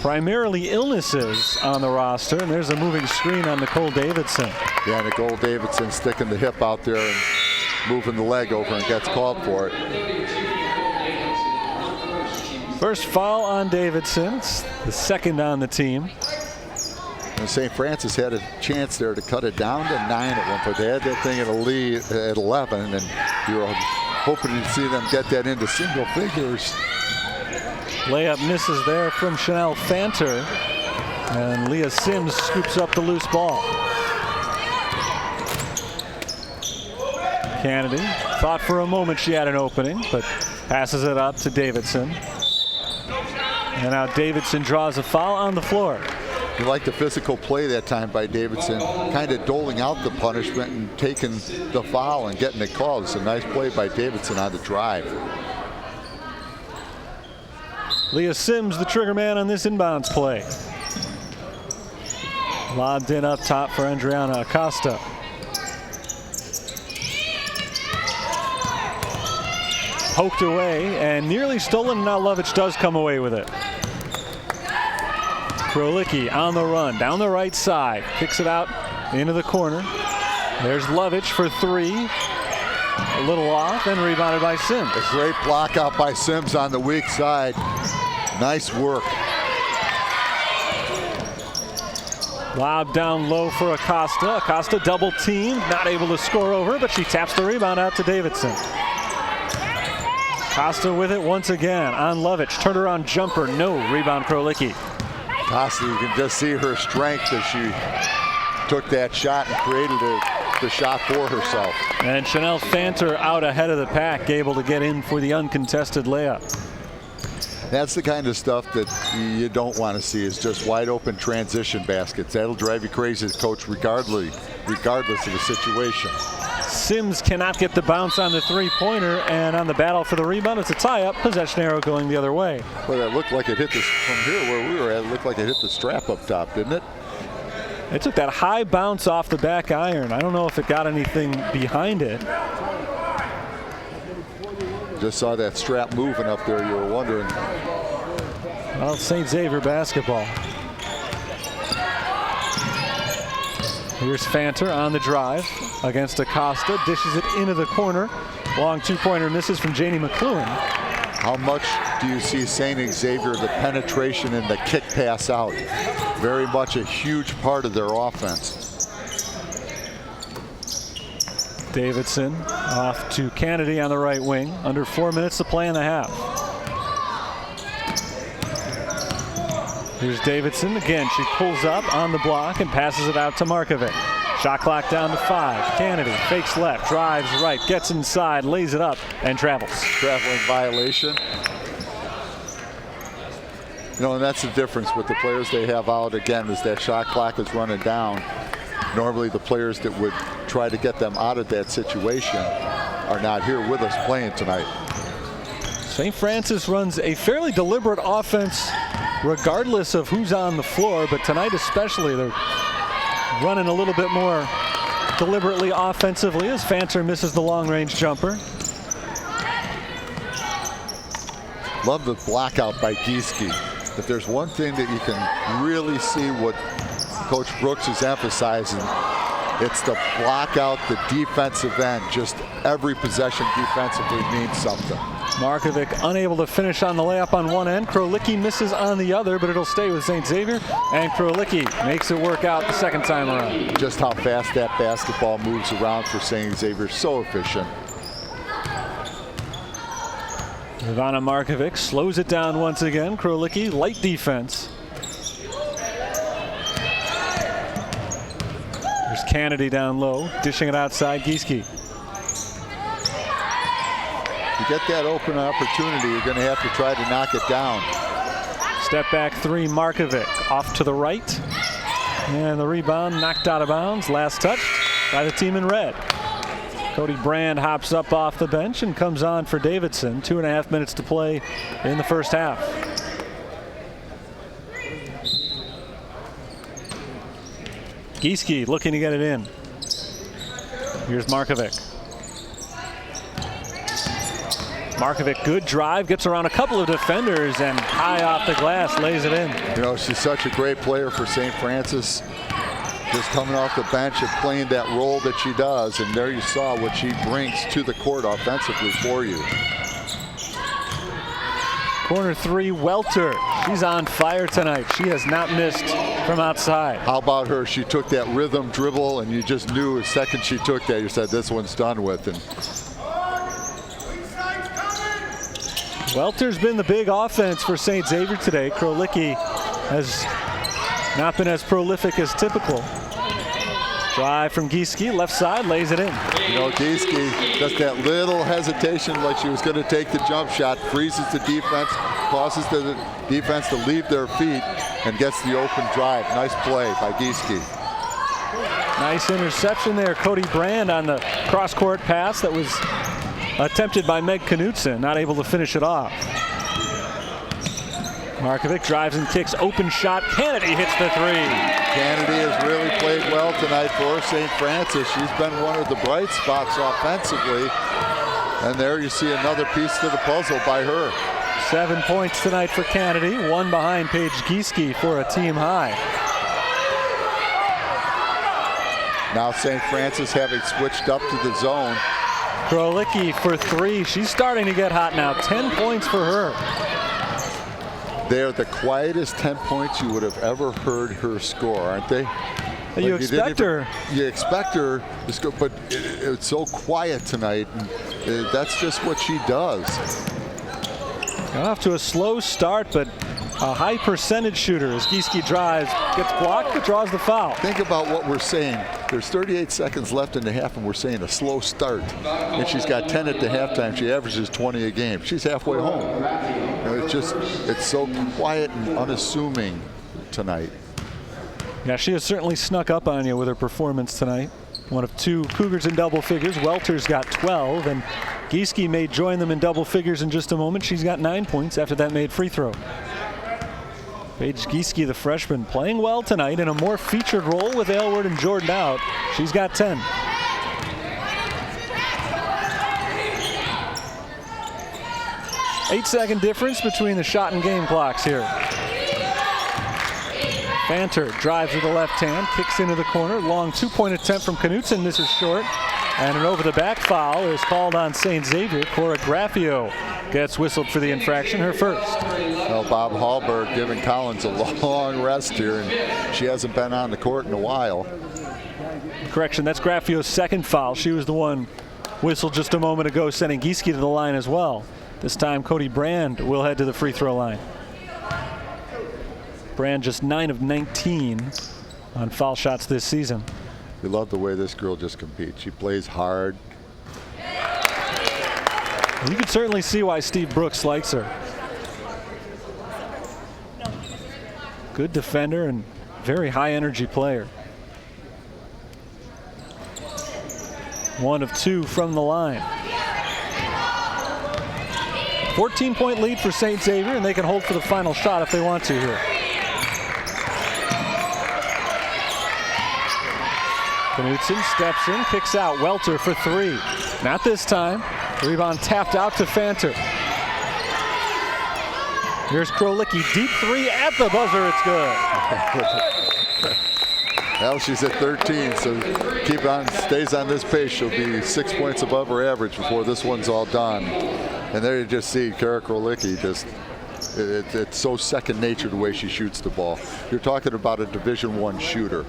Speaker 3: primarily illnesses on the roster. And there's a moving screen on Nicole Davidson.
Speaker 2: Yeah, Nicole Davidson sticking the hip out there and moving the leg over and gets called for it.
Speaker 3: First foul on Davidson. It's the second on the team.
Speaker 2: And St. Francis had a chance there to cut it down to 9 at one point. They had that thing at a lead at 11, and you were hoping to see them get that into single figures.
Speaker 3: Layup misses there from Chanel Fanter, and Leah Sims scoops up the loose ball. Kennedy thought for a moment she had an opening, but passes it up to Davidson. And now Davidson draws a foul on the floor.
Speaker 2: You like the physical play that time by Davidson, kind of doling out the punishment and taking the foul and getting it called. It's a nice play by Davidson on the drive.
Speaker 3: Leah Sims, the trigger man on this inbounds play. Lobbed in up top for Andriana Acosta. Poked away and nearly stolen. Now Lovich does come away with it. Krolicki on the run, down the right side, kicks it out into the corner. There's Lovich for 3. A little off and rebounded by Sims.
Speaker 2: A great block out by Sims on the weak side. Nice work.
Speaker 3: Lob down low for Acosta. Acosta double teamed, not able to score over, but she taps the rebound out to Davidson. Acosta with it once again on Lovich. Turnaround jumper, no. Rebound Krolicki.
Speaker 2: Acosta, you can just see her strength as she took that shot and created the shot for herself.
Speaker 3: And Chanel Fanter out ahead of the pack, able to get in for the uncontested layup.
Speaker 2: That's the kind of stuff that you don't want to see, is just wide open transition baskets. That'll drive you crazy as coach regardless of the situation.
Speaker 3: Sims cannot get the bounce on the three-pointer, and on the battle for the rebound, it's a tie-up. Possession arrow going the other way.
Speaker 2: Well, that looked like it hit this from here where we were at. It looked like it hit the strap up top, didn't it?
Speaker 3: It took that high bounce off the back iron. I don't know if it got anything behind it.
Speaker 2: Just saw that strap moving up there. You were wondering.
Speaker 3: Well, St. Xavier basketball. Here's Fanter on the drive against Acosta. Dishes it into the corner. Long two-pointer misses from Janie McLuhan.
Speaker 2: How much do you see St. Xavier, the penetration and the kick pass out? Very much a huge part of their offense.
Speaker 3: Davidson off to Kennedy on the right wing. Under 4 minutes to play in the half. Here's Davidson again. She pulls up on the block and passes it out to Markovic. Shot clock down to 5. Kennedy fakes left, drives right, gets inside, lays it up, and travels.
Speaker 2: Traveling violation. You know, and that's the difference with the players they have out again, is that shot clock is running down. Normally the players that would try to get them out of that situation are not here with us playing tonight.
Speaker 3: St. Francis runs a fairly deliberate offense regardless of who's on the floor, but tonight especially they're running a little bit more deliberately offensively as Fanter misses the long-range jumper.
Speaker 2: Love the blockout by Gieske. If there's one thing that you can really see what Coach Brooks is emphasizing, it's the block out the defensive end. Just every possession defensively means something.
Speaker 3: Markovic unable to finish on the layup on one end. Krolicki misses on the other, but it'll stay with St. Xavier. And Krolicki makes it work out the second time around.
Speaker 2: Just how fast that basketball moves around for St. Xavier. So efficient.
Speaker 3: Ivana Markovic slows it down once again. Krolicki, light defense. There's Kennedy down low, dishing it outside. Gieske.
Speaker 2: You get that open opportunity, you're going to have to try to knock it down.
Speaker 3: Step back three, Markovic off to the right. And the rebound knocked out of bounds. Last touched by the team in red. Cody Brand hops up off the bench and comes on for Davidson. 2.5 minutes to play in the first half. Gieske looking to get it in. Here's Markovic. Markovic, good drive, gets around a couple of defenders and high off the glass, lays it in.
Speaker 2: You know, she's such a great player for St. Francis. Just coming off the bench and playing that role that she does. And there you saw what she brings to the court offensively for you.
Speaker 3: Corner three, Welter. She's on fire tonight. She has not missed from outside.
Speaker 2: How about her? She took that rhythm dribble, and you just knew the second she took that, you said this one's done with. And
Speaker 3: Welter's been the big offense for St. Xavier today. Krolicki has not been as prolific as typical. Drive from Gieske, left side, lays it in.
Speaker 2: You know, Gieske, just that little hesitation like she was going to take the jump shot, freezes the defense, causes the defense to leave their feet, and gets the open drive. Nice play by Gieske.
Speaker 3: Nice interception there. Cody Brand on the cross-court pass that was attempted by Meg Knutson, not able to finish it off. Markovic drives and kicks, open shot. Kennedy hits the three.
Speaker 2: Kennedy has really played well tonight for St. Francis. She's been one of the bright spots offensively. And there you see another piece to the puzzle by her.
Speaker 3: 7 points tonight for Kennedy, one behind Paige Gieske for a team high.
Speaker 2: Now St. Francis having switched up to the zone.
Speaker 3: Krolicki for three. She's starting to get hot now. 10 points for her.
Speaker 2: They're the quietest 10 points you would have ever heard her score, aren't they?
Speaker 3: You expect her.
Speaker 2: You expect her to score, but it's so quiet tonight. And that's just what she does.
Speaker 3: Got off to a slow start, but a high percentage shooter as Gieske drives, gets blocked, but draws the foul.
Speaker 2: Think about what we're saying. There's 38 seconds left in the half, and we're saying a slow start. And she's got 10 at the halftime. She averages 20 a game. She's halfway home. You know, it's so quiet and unassuming tonight.
Speaker 3: Yeah, she has certainly snuck up on you with her performance tonight. One of two Cougars in double figures. Welter's got 12, and Gieske may join them in double figures in just a moment. She's got 9 points after that made free throw. Paige Gieske, the freshman, playing well tonight in a more featured role with Aylward and Jordan out. She's got 10. Eight-second difference between the shot and game clocks here. Fanter drives with the left hand, kicks into the corner. Long two-point attempt from Knutson. This is short. And an over-the-back foul is called on St. Xavier. Cora Graffio gets whistled for the infraction, her first.
Speaker 2: Well, Bob Hallberg giving Collins a long rest here, and she hasn't been on the court in a while.
Speaker 3: Correction, that's Graffio's second foul. She was the one whistled just a moment ago, sending Gieske to the line as well. This time, Cody Brand will head to the free throw line. Brand just 9 of 19 on foul shots this season.
Speaker 2: We love the way this girl just competes. She plays hard.
Speaker 3: You can certainly see why Steve Brooks likes her. Good defender and very high energy player. 1 of 2 from the line. 14-point lead for St. Xavier, and they can hold for the final shot if they want to here. Knutson steps in, kicks out. Welter for 3. Not this time. Rebound tapped out to Fanter. Here's Krolicki, deep three at the buzzer, it's good.
Speaker 2: Well, she's at 13, so keep on, stays on this pace. She'll be 6 points above her average before this one's all done. And there you just see Kara Krolicki just, it's so second nature the way she shoots the ball. You're talking about a Division I shooter,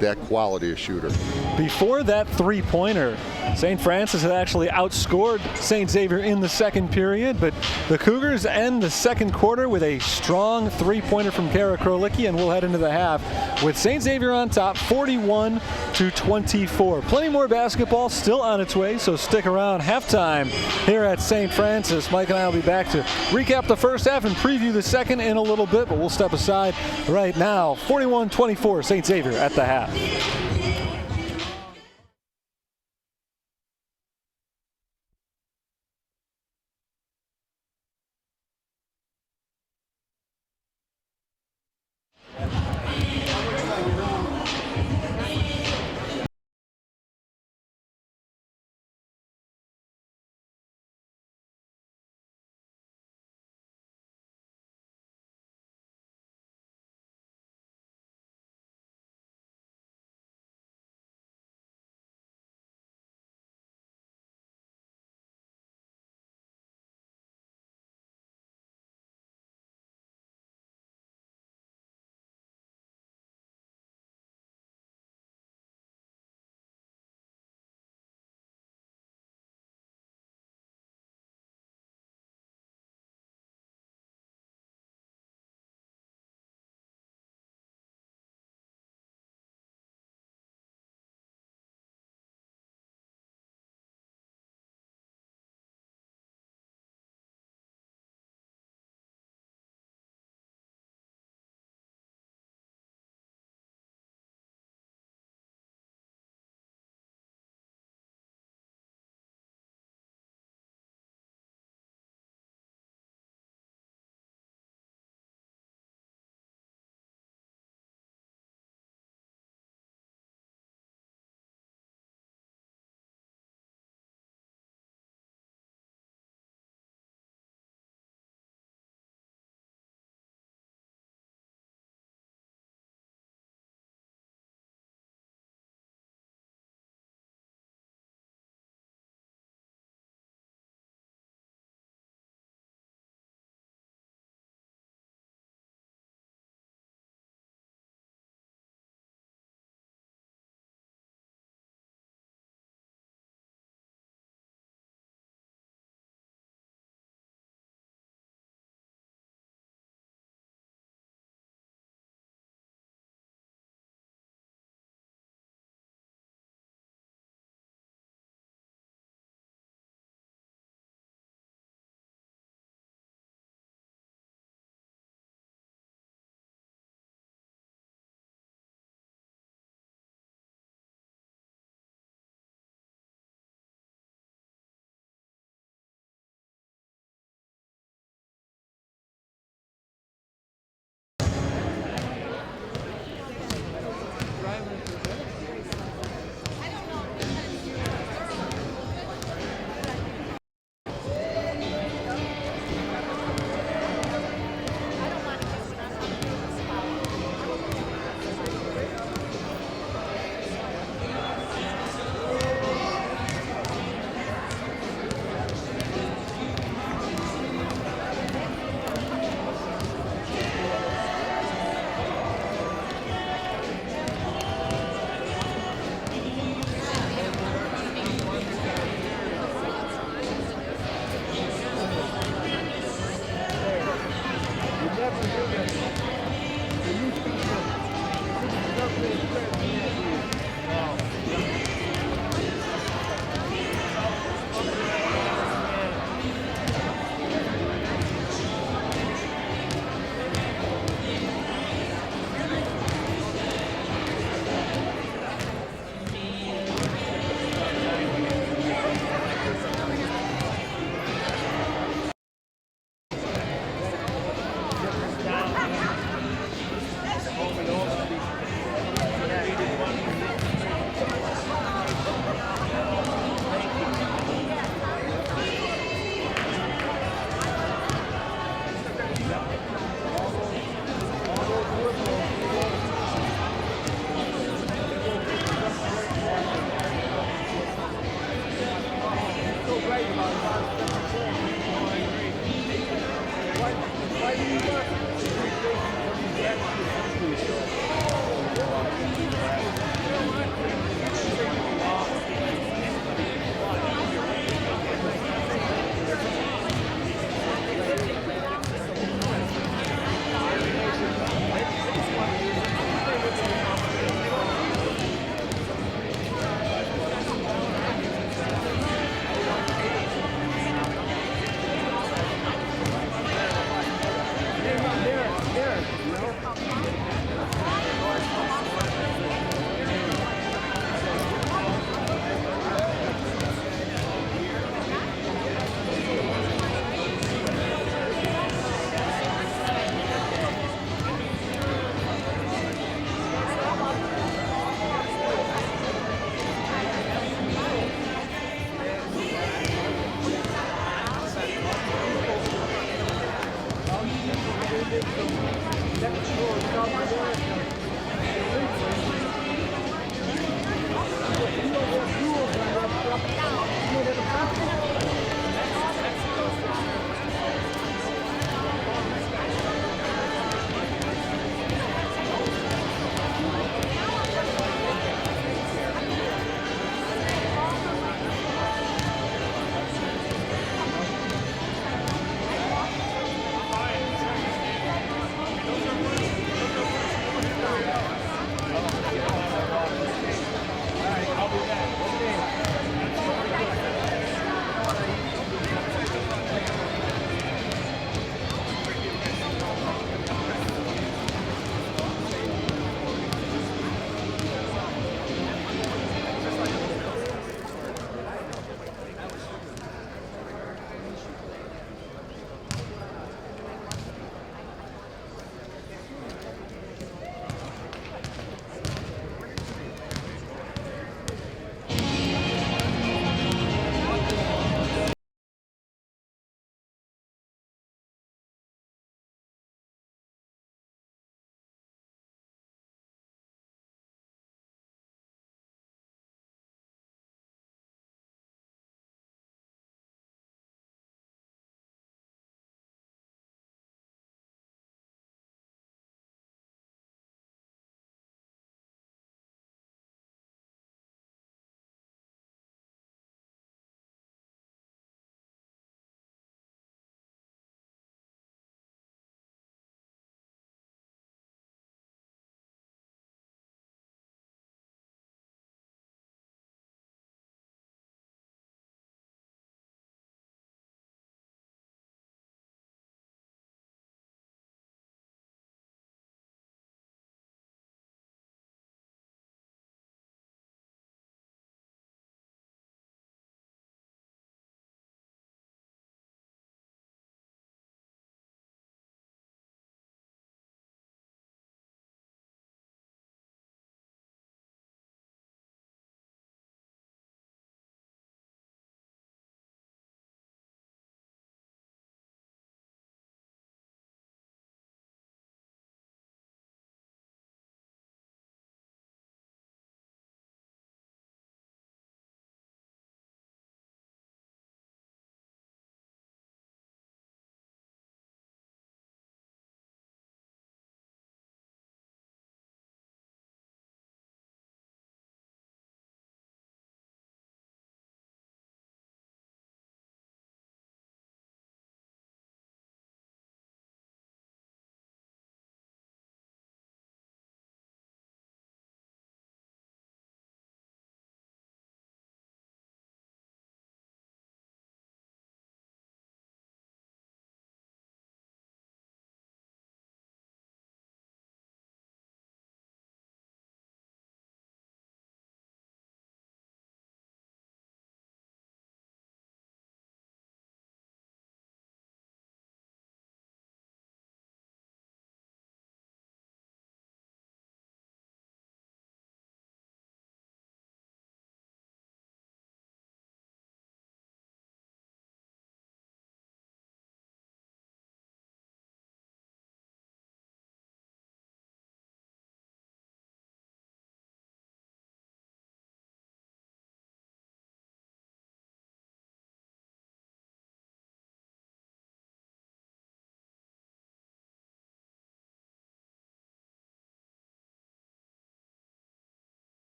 Speaker 2: that quality of shooter.
Speaker 3: Before that three-pointer, St. Francis had actually outscored St. Xavier in the second period, but the Cougars end the second quarter with a strong three-pointer from Kara Krolicki, and we'll head into the half with St. Xavier on top, 41-24. Plenty more basketball still on its way, so stick around. Halftime here at St. Francis. Mike and I will be back to recap the first half and preview the second in a little bit, but we'll step aside right now. 41-24, St. Xavier at the half.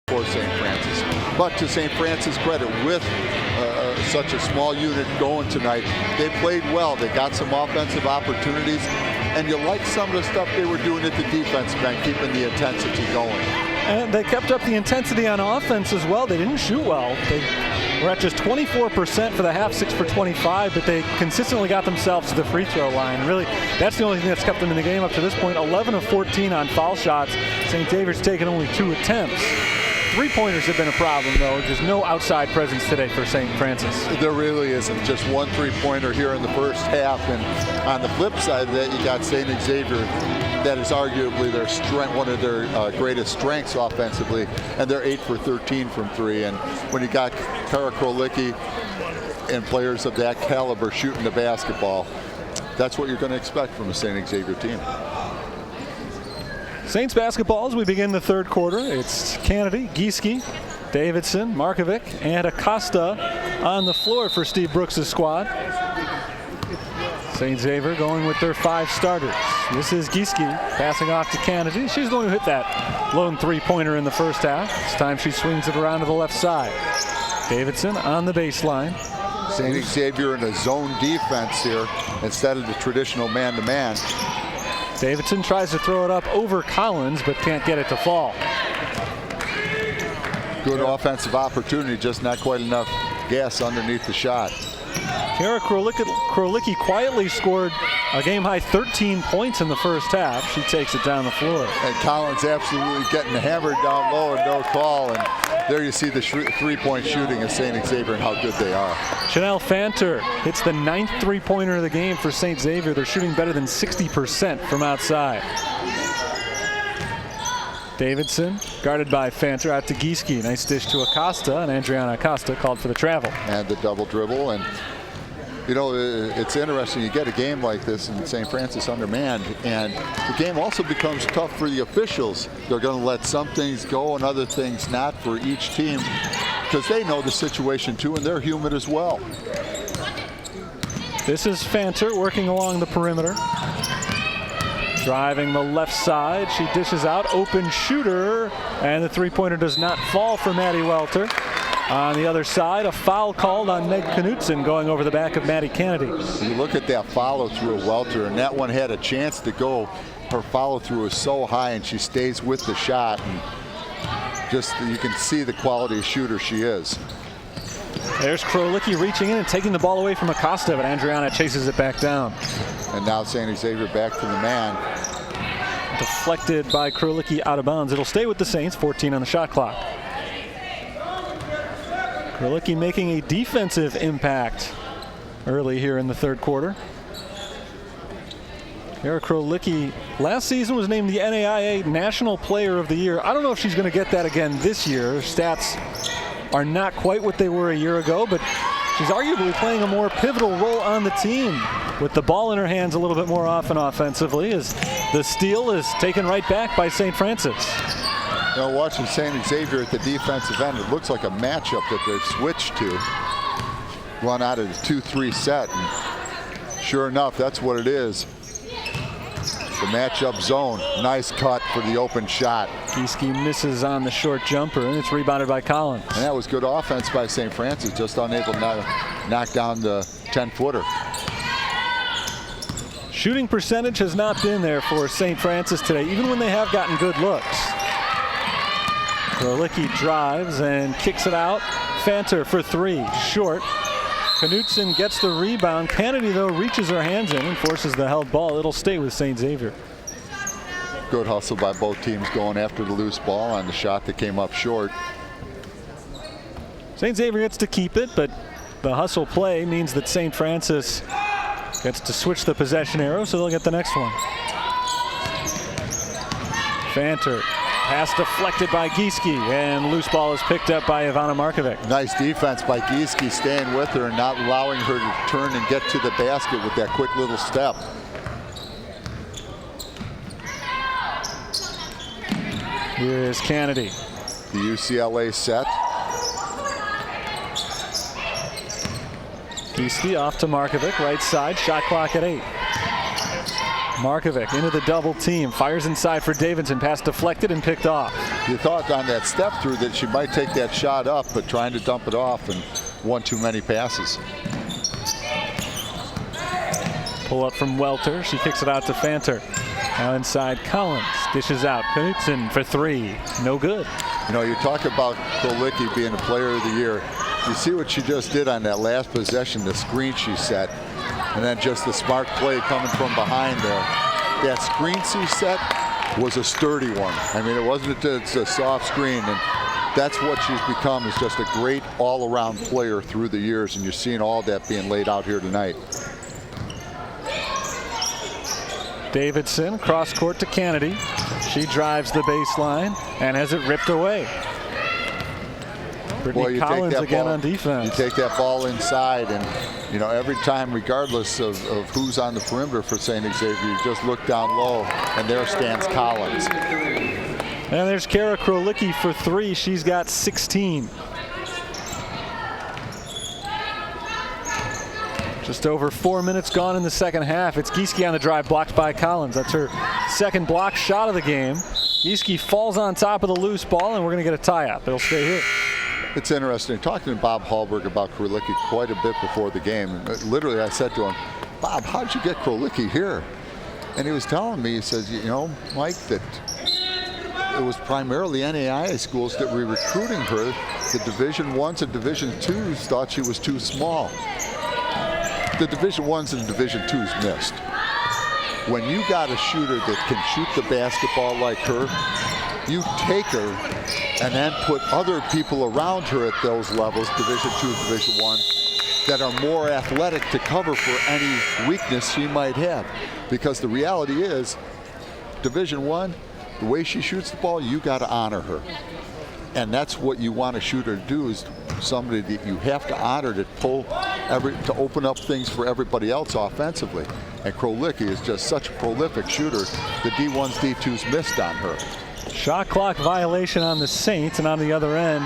Speaker 2: for St. Francis. But to St. Francis' credit, with such a small unit going tonight, they played well. They got some offensive opportunities, and you like some of the stuff they were doing at the defensive end, keeping the intensity going.
Speaker 3: And they kept up the intensity on offense as well. They didn't shoot well. They were at just 24% for the half, 6 for 25, but they consistently got themselves to the free throw line. Really, that's the only thing that's kept them in the game up to this point. 11 of 14 on foul shots. St. Xavier's taken only 2 attempts. Three-pointers have been a problem, though. Just no outside presence today for St. Francis.
Speaker 2: There really isn't. Just one three-pointer here in the first half. And on the flip side of that, you got St. Xavier. That is arguably their strength, one of their greatest strengths offensively. And they're 8 for 13 from 3. And when you got Kara Krolicki and players of that caliber shooting the basketball, that's what you're going to expect from a St. Xavier team.
Speaker 3: Saints basketball as we begin the third quarter. It's Kennedy, Gieske, Davidson, Markovic, and Acosta on the floor for Steve Brooks' squad. St. Xavier going with their 5 starters. This is Gieske passing off to Kennedy. She's the one who hit that lone three-pointer in the first half. This time she swings it around to the left side. Davidson on the baseline.
Speaker 2: St. Xavier in a zone defense here instead of the traditional man-to-man.
Speaker 3: Davidson tries to throw it up over Collins, but can't get it to fall.
Speaker 2: Good offensive opportunity, just not quite enough gas underneath the shot.
Speaker 3: Kara Krolicki quietly scored a game-high 13 points in the first half. She takes it down the floor.
Speaker 2: And Collins absolutely getting hammered down low and no call. And there you see the three-point shooting of St. Xavier and how good they are.
Speaker 3: Chanel Fanter hits the 9th three-pointer of the game for St. Xavier. They're shooting better than 60% from outside. Davidson guarded by Fanter out to Gieske. Nice dish to Acosta, and Adriana Acosta called for the travel.
Speaker 2: And the double dribble. And you know, it's interesting. You get a game like this in St. Francis undermanned, and the game also becomes tough for the officials. They're going to let some things go and other things not for each team because they know the situation too, and they're human as well.
Speaker 3: This is Fanter working along the perimeter. Driving the left side, she dishes out, open shooter, and the three-pointer does not fall for Maddie Welter. On the other side, a foul called on Meg Knutson going over the back of Maddie Kennedy.
Speaker 2: You look at that follow-through of Welter, and that one had a chance to go. Her follow-through is so high, and she stays with the shot. And just you can see the quality of shooter she is.
Speaker 3: There's Krolicki reaching in and taking the ball away from Acosta, but Adriana chases it back down.
Speaker 2: And now St. Xavier back to the man.
Speaker 3: Deflected by Krolicki out of bounds. It'll stay with the Saints, 14 on the shot clock. Krolicki making a defensive impact early here in the third quarter. Kara Krolicki last season was named the NAIA National Player of the Year. I don't know if she's going to get that again this year. Her stats are not quite what they were a year ago, but she's arguably playing a more pivotal role on the team with the ball in her hands a little bit more often offensively, as the steal is taken right back by St. Francis.
Speaker 2: You know, watching St. Xavier at the defensive end, it looks like a matchup that they've switched to. Run out of the 2-3 set, and sure enough, that's what it is. The matchup zone. Nice cut for the open shot.
Speaker 3: Gieske misses on the short jumper, and it's rebounded by Collins.
Speaker 2: And that was good offense by St. Francis, just unable to knock down the 10-footer.
Speaker 3: Shooting percentage has not been there for St. Francis today, even when they have gotten good looks. Krolicki drives and kicks it out. Fanter for 3, short. Knutson gets the rebound. Kennedy, though, reaches her hands in and forces the held ball. It'll stay with St. Xavier.
Speaker 2: Good hustle by both teams going after the loose ball on the shot that came up short.
Speaker 3: St. Xavier gets to keep it, but the hustle play means that St. Francis gets to switch the possession arrow, so they'll get the next one. Fanter. Pass deflected by Gieske, and loose ball is picked up by Ivana Markovic.
Speaker 2: Nice defense by Gieske, staying with her and not allowing her to turn and get to the basket with that quick little step.
Speaker 3: Here is Kennedy.
Speaker 2: The UCLA set.
Speaker 3: Gieske off to Markovic, right side, shot clock at 8. Markovic into the double team, fires inside for Davidson, pass deflected and picked off.
Speaker 2: You thought on that step through that she might take that shot up, but trying to dump it off and won too many passes.
Speaker 3: Pull up from Welter. She kicks it out to Fanter. Now inside Collins. Dishes out. Knutson for three. No good.
Speaker 2: You know, you talk about Krolicki being a player of the year. You see what she just did on that last possession, the screen she set, and then just the smart play coming from behind there. That screen she set was a sturdy one. I mean, it wasn't it's a soft screen, and that's what she's become, is just a great all-around player through the years, and you're seeing all that being laid out here tonight.
Speaker 3: Davidson cross court to Kennedy. She drives the baseline and has it ripped away. Brittany Collins again on defense.
Speaker 2: You take that ball inside, and you know, every time, regardless of who's on the perimeter for St. Xavier, you just look down low, and there stands Collins.
Speaker 3: And there's Kara Krolicki for three. She's got 16. Just over 4 minutes gone in the second half. It's Gieske on the drive, blocked by Collins. That's her second block shot of the game. Gieske falls on top of the loose ball, and we're going to get a tie-up. It'll stay here.
Speaker 2: It's interesting. Talking to Bob Hallberg about Krolicki quite a bit before the game. And literally, I said to him, Bob, how'd you get Krolicki here? And he was telling me, he says, you know, Mike, that it was primarily NAIA schools that were recruiting her. The Division I's and Division II's thought she was too small. The Division I's and Division II's missed. When you got a shooter that can shoot the basketball like her, you take her and then put other people around her at those levels, Division II, Division I, that are more athletic to cover for any weakness she might have. Because the reality is, Division I, the way she shoots the ball, you got to honor her. And that's what you want a shooter to do, is somebody that you have to honor, to to open up things for everybody else offensively. And Krolicki is just such a prolific shooter. The D1s, D2s missed on her.
Speaker 3: Shot clock violation on the Saints, and on the other end,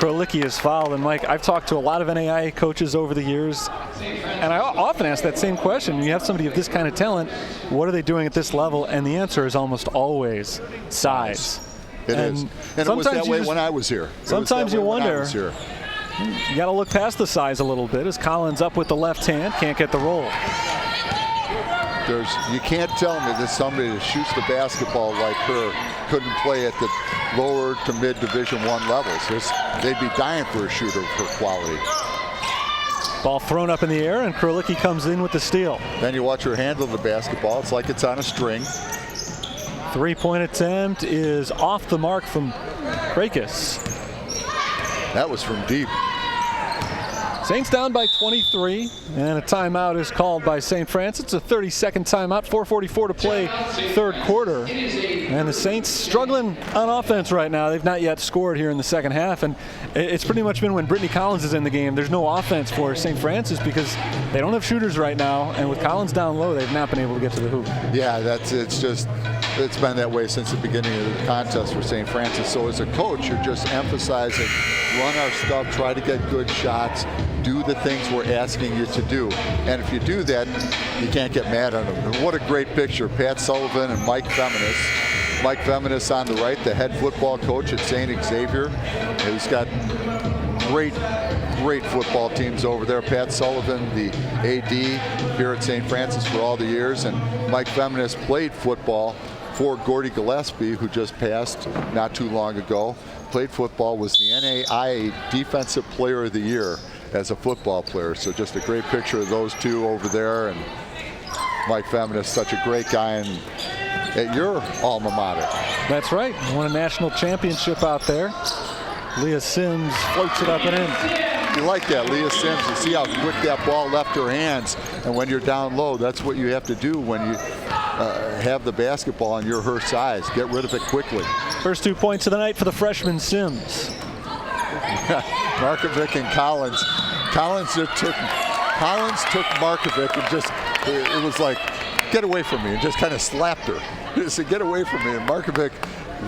Speaker 3: Krolicki is fouled. And Mike, I've talked to a lot of NAIA coaches over the years, and I often ask that same question. When you have somebody of this kind of talent, what are they doing at this level? And the answer is almost always size.
Speaker 2: It is. And it was that way when I was here.
Speaker 3: Sometimes you wonder, you got to look past the size a little bit, as Collins up with the left hand, can't get the roll.
Speaker 2: You can't tell me that somebody that shoots the basketball like her couldn't play at the lower to mid Division I levels. They'd be dying for a shooter of her quality.
Speaker 3: Ball thrown up in the air, and Krolicki comes in with the steal.
Speaker 2: Then you watch her handle the basketball. It's like it's on a string.
Speaker 3: Three-point attempt is off the mark from Krakis.
Speaker 2: That was from deep.
Speaker 3: Saints down by 23, and a timeout is called by St. Francis. It's a 30-second timeout, 4:44 to play third quarter. And the Saints struggling on offense right now. They've not yet scored here in the second half, and it's pretty much been when Brittany Collins is in the game, there's no offense for St. Francis because they don't have shooters right now, and with Collins down low, they've not been able to get to the hoop.
Speaker 2: Yeah, it's been that way since the beginning of the contest for St. Francis. So as a coach, you're just emphasizing, run our stuff, try to get good shots, do the things we're asking you to do. And if you do that, you can't get mad at them. And what a great picture. Pat Sullivan and Mike Feminis. Mike Feminis on the right, the head football coach at St. Xavier. He's got great football teams over there. Pat Sullivan, the AD here at St. Francis for all the years. And Mike Feminis played football for Gordy Gillespie, who just passed not too long ago. Played football, was the NAIA Defensive Player of the Year as a football player. So just a great picture of those two over there. And Mike Feminis, such a great guy, and at your alma mater.
Speaker 3: That's right. Won a national championship out there. Leah Sims floats it up and in.
Speaker 2: You like that, Leah Sims. You see how quick that ball left her hands. And when you're down low, that's what you have to do when you have the basketball and you're her size. Get rid of it quickly.
Speaker 3: First 2 points of the night for the freshman Sims.
Speaker 2: Markovic and Collins. Collins took Markovic and just, it was like, get away from me, and just kind of slapped her. He said, get away from me. And Markovic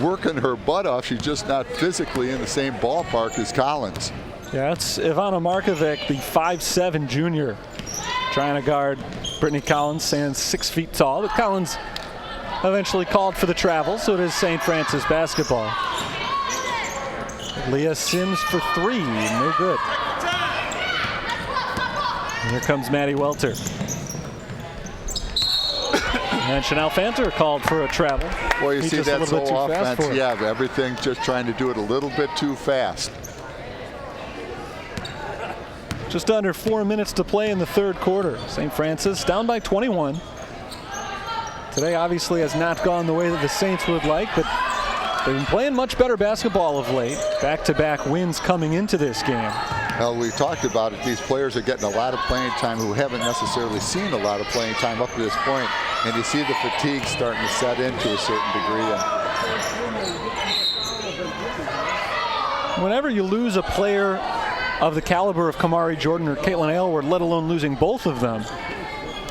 Speaker 2: working her butt off. She's just not physically in the same ballpark as Collins.
Speaker 3: Yeah, it's Ivana Markovic, the 5'7" junior, trying to guard Brittany Collins, stands 6 feet tall. But Collins eventually called for the travel, so it is St. Francis basketball. Leah Sims for 3, no good. Here comes Maddie Welter. And Chanel Fanter called for a travel.
Speaker 2: Well, you
Speaker 3: He's
Speaker 2: see
Speaker 3: just a
Speaker 2: that
Speaker 3: little bit
Speaker 2: whole
Speaker 3: too fast
Speaker 2: offense.
Speaker 3: for it.
Speaker 2: Yeah, everything just trying to do it a little bit too fast.
Speaker 3: Just under 4 minutes to play in the third quarter. St. Francis down by 21. Today obviously has not gone the way that the Saints would like, but they've been playing much better basketball of late. Back-to-back wins coming into this game.
Speaker 2: Well, we talked about it. These players are getting a lot of playing time who haven't necessarily seen a lot of playing time up to this point. And you see the fatigue starting to set in to a certain degree.
Speaker 3: Whenever you lose a player of the caliber of Kamari Jordan or Caitlin Aylward, let alone losing both of them,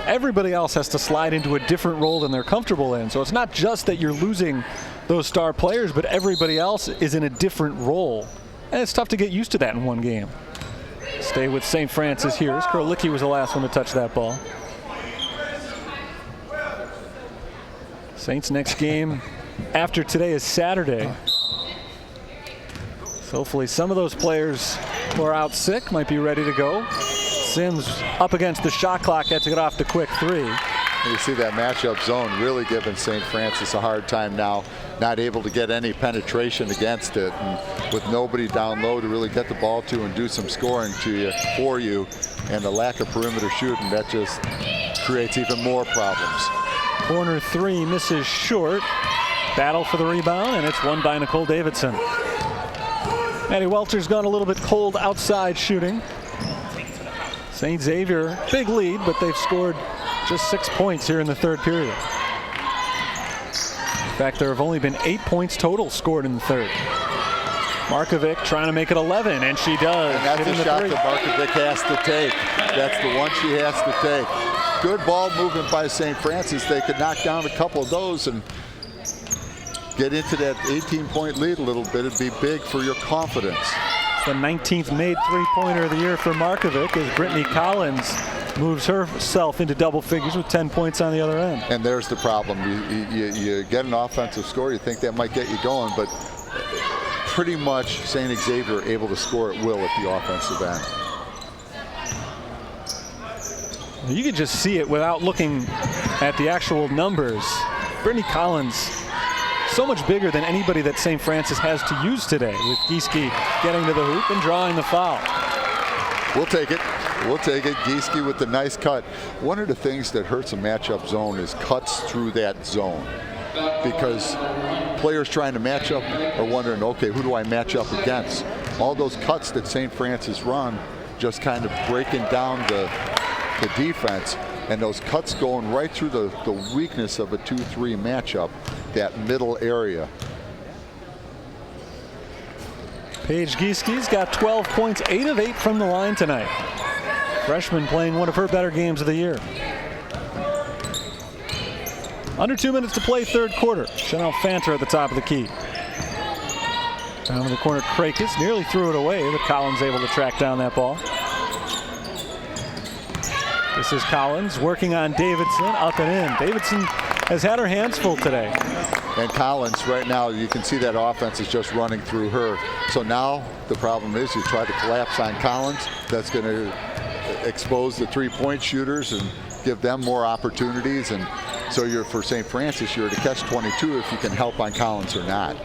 Speaker 3: everybody else has to slide into a different role than they're comfortable in. So it's not just that you're losing those star players, but everybody else is in a different role. And it's tough to get used to that in one game. Stay with St. Francis here. Krolicki was the last one to touch that ball. Saints' next game after today is Saturday. So hopefully some of those players who are out sick might be ready to go. Sims up against the shot clock, had to get off the quick 3.
Speaker 2: You see that matchup zone really giving St. Francis a hard time now, not able to get any penetration against it, and with nobody down low to really get the ball to and do some scoring to you for you, and the lack of perimeter shooting, that just creates even more problems.
Speaker 3: Corner 3 misses short. Battle for the rebound, and it's won by Nicole Davidson. Maddie Welter's gone a little bit cold outside shooting. St. Xavier, big lead, but they've scored just 6 points here in the third period. In fact, there have only been 8 points total scored in the third. Markovic trying to make it 11, and she does.
Speaker 2: And that's a shot that Markovic has to take. That's the one she has to take. Good ball movement by St. Francis. They could knock down a couple of those and get into that 18-point lead a little bit. It'd be big for your confidence.
Speaker 3: The 19th made three-pointer of the year for Markovic as Brittany Collins moves herself into double figures with 10 points on the other end.
Speaker 2: And there's the problem. You get an offensive score, you think that might get you going, but pretty much St. Xavier able to score at will at the offensive end.
Speaker 3: You can just see it without looking at the actual numbers. Brittany Collins, so much bigger than anybody that St. Francis has to use today, with Gieske getting to the hoop and drawing the foul.
Speaker 2: We'll take it. We'll take it. Gieske with the nice cut. One of the things that hurts a matchup zone is cuts through that zone, because players trying to match up are wondering, okay, who do I match up against? All those cuts that St. Francis run, just kind of breaking down the defense, and those cuts going right through the weakness of a 2-3 matchup, that middle area.
Speaker 3: Paige Gieske's got 12 points, 8 of 8 from the line tonight. Freshman playing one of her better games of the year. Under 2 minutes to play, third quarter. Chanel Fanter at the top of the key. Down in the corner, Krakis nearly threw it away, but Collins able to track down that ball. This is Collins working on Davidson, up and in. Davidson has had her hands full today.
Speaker 2: And Collins right now, you can see that offense is just running through her. So now the problem is you try to collapse on Collins. That's going to expose the three-point shooters and give them more opportunities. And so you're, for St. Francis, you're to catch 22 if you can help on Collins or not.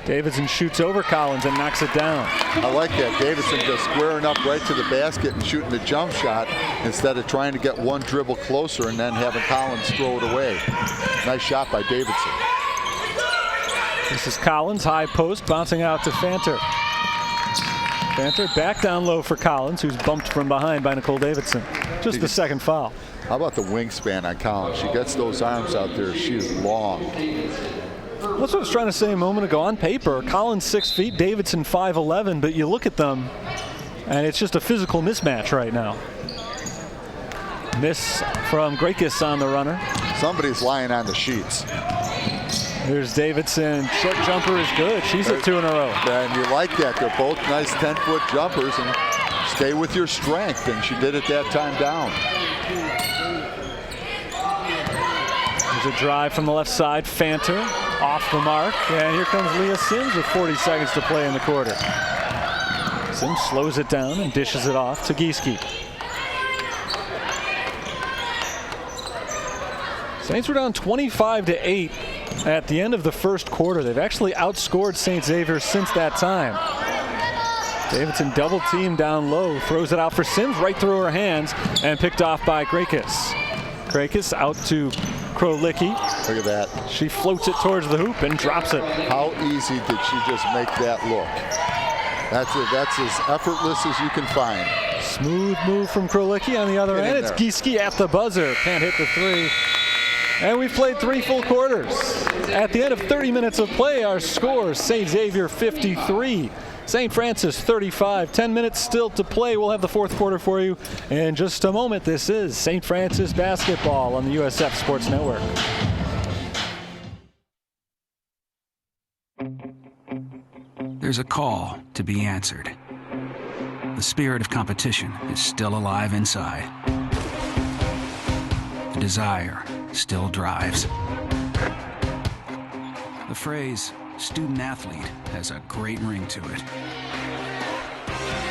Speaker 3: Davidson shoots over Collins and knocks it down.
Speaker 2: I like that. Davidson just squaring up right to the basket and shooting the jump shot instead of trying to get one dribble closer and then having Collins throw it away. Nice shot by Davidson.
Speaker 3: This is Collins, high post, bouncing out to Fanter. Fanter back down low for Collins, who's bumped from behind by Nicole Davidson. Just the second foul.
Speaker 2: How about the wingspan on Collins? She gets those arms out there. She is long.
Speaker 3: That's what I was trying to say a moment ago. On paper, Collins 6 feet, Davidson 5'11", but you look at them, and it's just a physical mismatch right now. Miss from Grakis on the runner.
Speaker 2: Somebody's lying on the sheets.
Speaker 3: Here's Davidson. Short jumper is good. She's at 2 in a row.
Speaker 2: And you like that. They're both nice 10-foot jumpers, and stay with your strength, and she did it that time down.
Speaker 3: There's a drive from the left side. Fanter Off the mark, and here comes Leah Sims with 40 seconds to play in the quarter. Sims slows it down and dishes it off to Gieske. Saints were down 25-8 at the end of the first quarter. They've actually outscored St. Xavier since that time. Davidson double team down low, throws it out for Sims right through her hands and picked off by Krakis. Krakis out to Krolicki.
Speaker 2: Look at that.
Speaker 3: She floats it towards the hoop and drops it.
Speaker 2: How easy did she just make that look? That's as effortless as you can find.
Speaker 3: Smooth move from Krolicki on the other end. It's Gieske at the buzzer. Can't hit the three. And we've played 3 full quarters. At the end of 30 minutes of play, our score, St. Xavier 53, St. Francis 35. 10 minutes still to play. We'll have the fourth quarter for you in just a moment. This is St. Francis basketball on the USF Sports Network.
Speaker 8: There's a call to be answered. The spirit of competition is still alive inside. The desire still drives. The phrase student athlete has a great ring to it.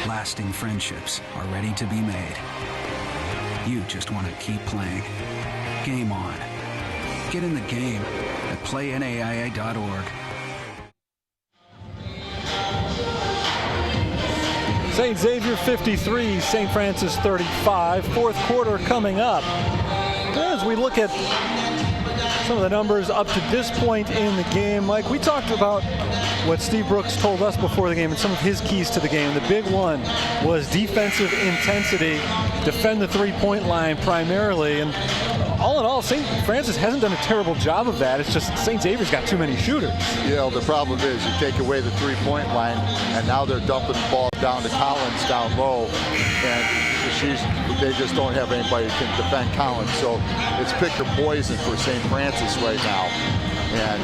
Speaker 8: Lasting friendships are ready to be made. You just want to keep playing. Game on. Get in the game at playnaia.org.
Speaker 3: St. Xavier 53, St. Francis 35. Fourth quarter coming up. As we look at some of the numbers up to this point in the game, Mike, we talked about what Steve Brooks told us before the game and some of his keys to the game. The big one was defensive intensity, defend the three-point line primarily, and all in all, St. Francis hasn't done a terrible job of that. It's just St. Xavier's got too many shooters.
Speaker 2: You know, the problem is you take away the three-point line, and now they're dumping the ball down to Collins down low, and they just don't have anybody who can defend Collins. So it's pick or poison for St. Francis right now. And,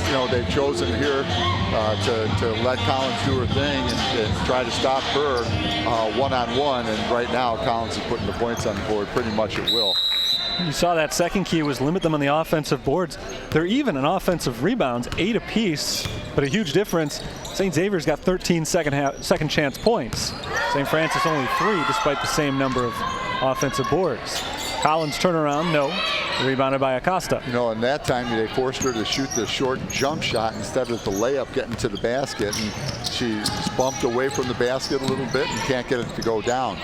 Speaker 2: you know, they've chosen here to let Collins do her thing and try to stop her one-on-one. And right now, Collins is putting the points on the board pretty much at will.
Speaker 3: You saw that second key was limit them on the offensive boards. They're even in offensive rebounds, 8 apiece, but a huge difference. St. Xavier's got 13 second chance points. St. Francis only 3, despite the same number of offensive boards. Collins turnaround, no. Rebounded by Acosta.
Speaker 2: You know, and that time they forced her to shoot the short jump shot instead of the layup getting to the basket, and she's bumped away from the basket a little bit and can't get it to go down.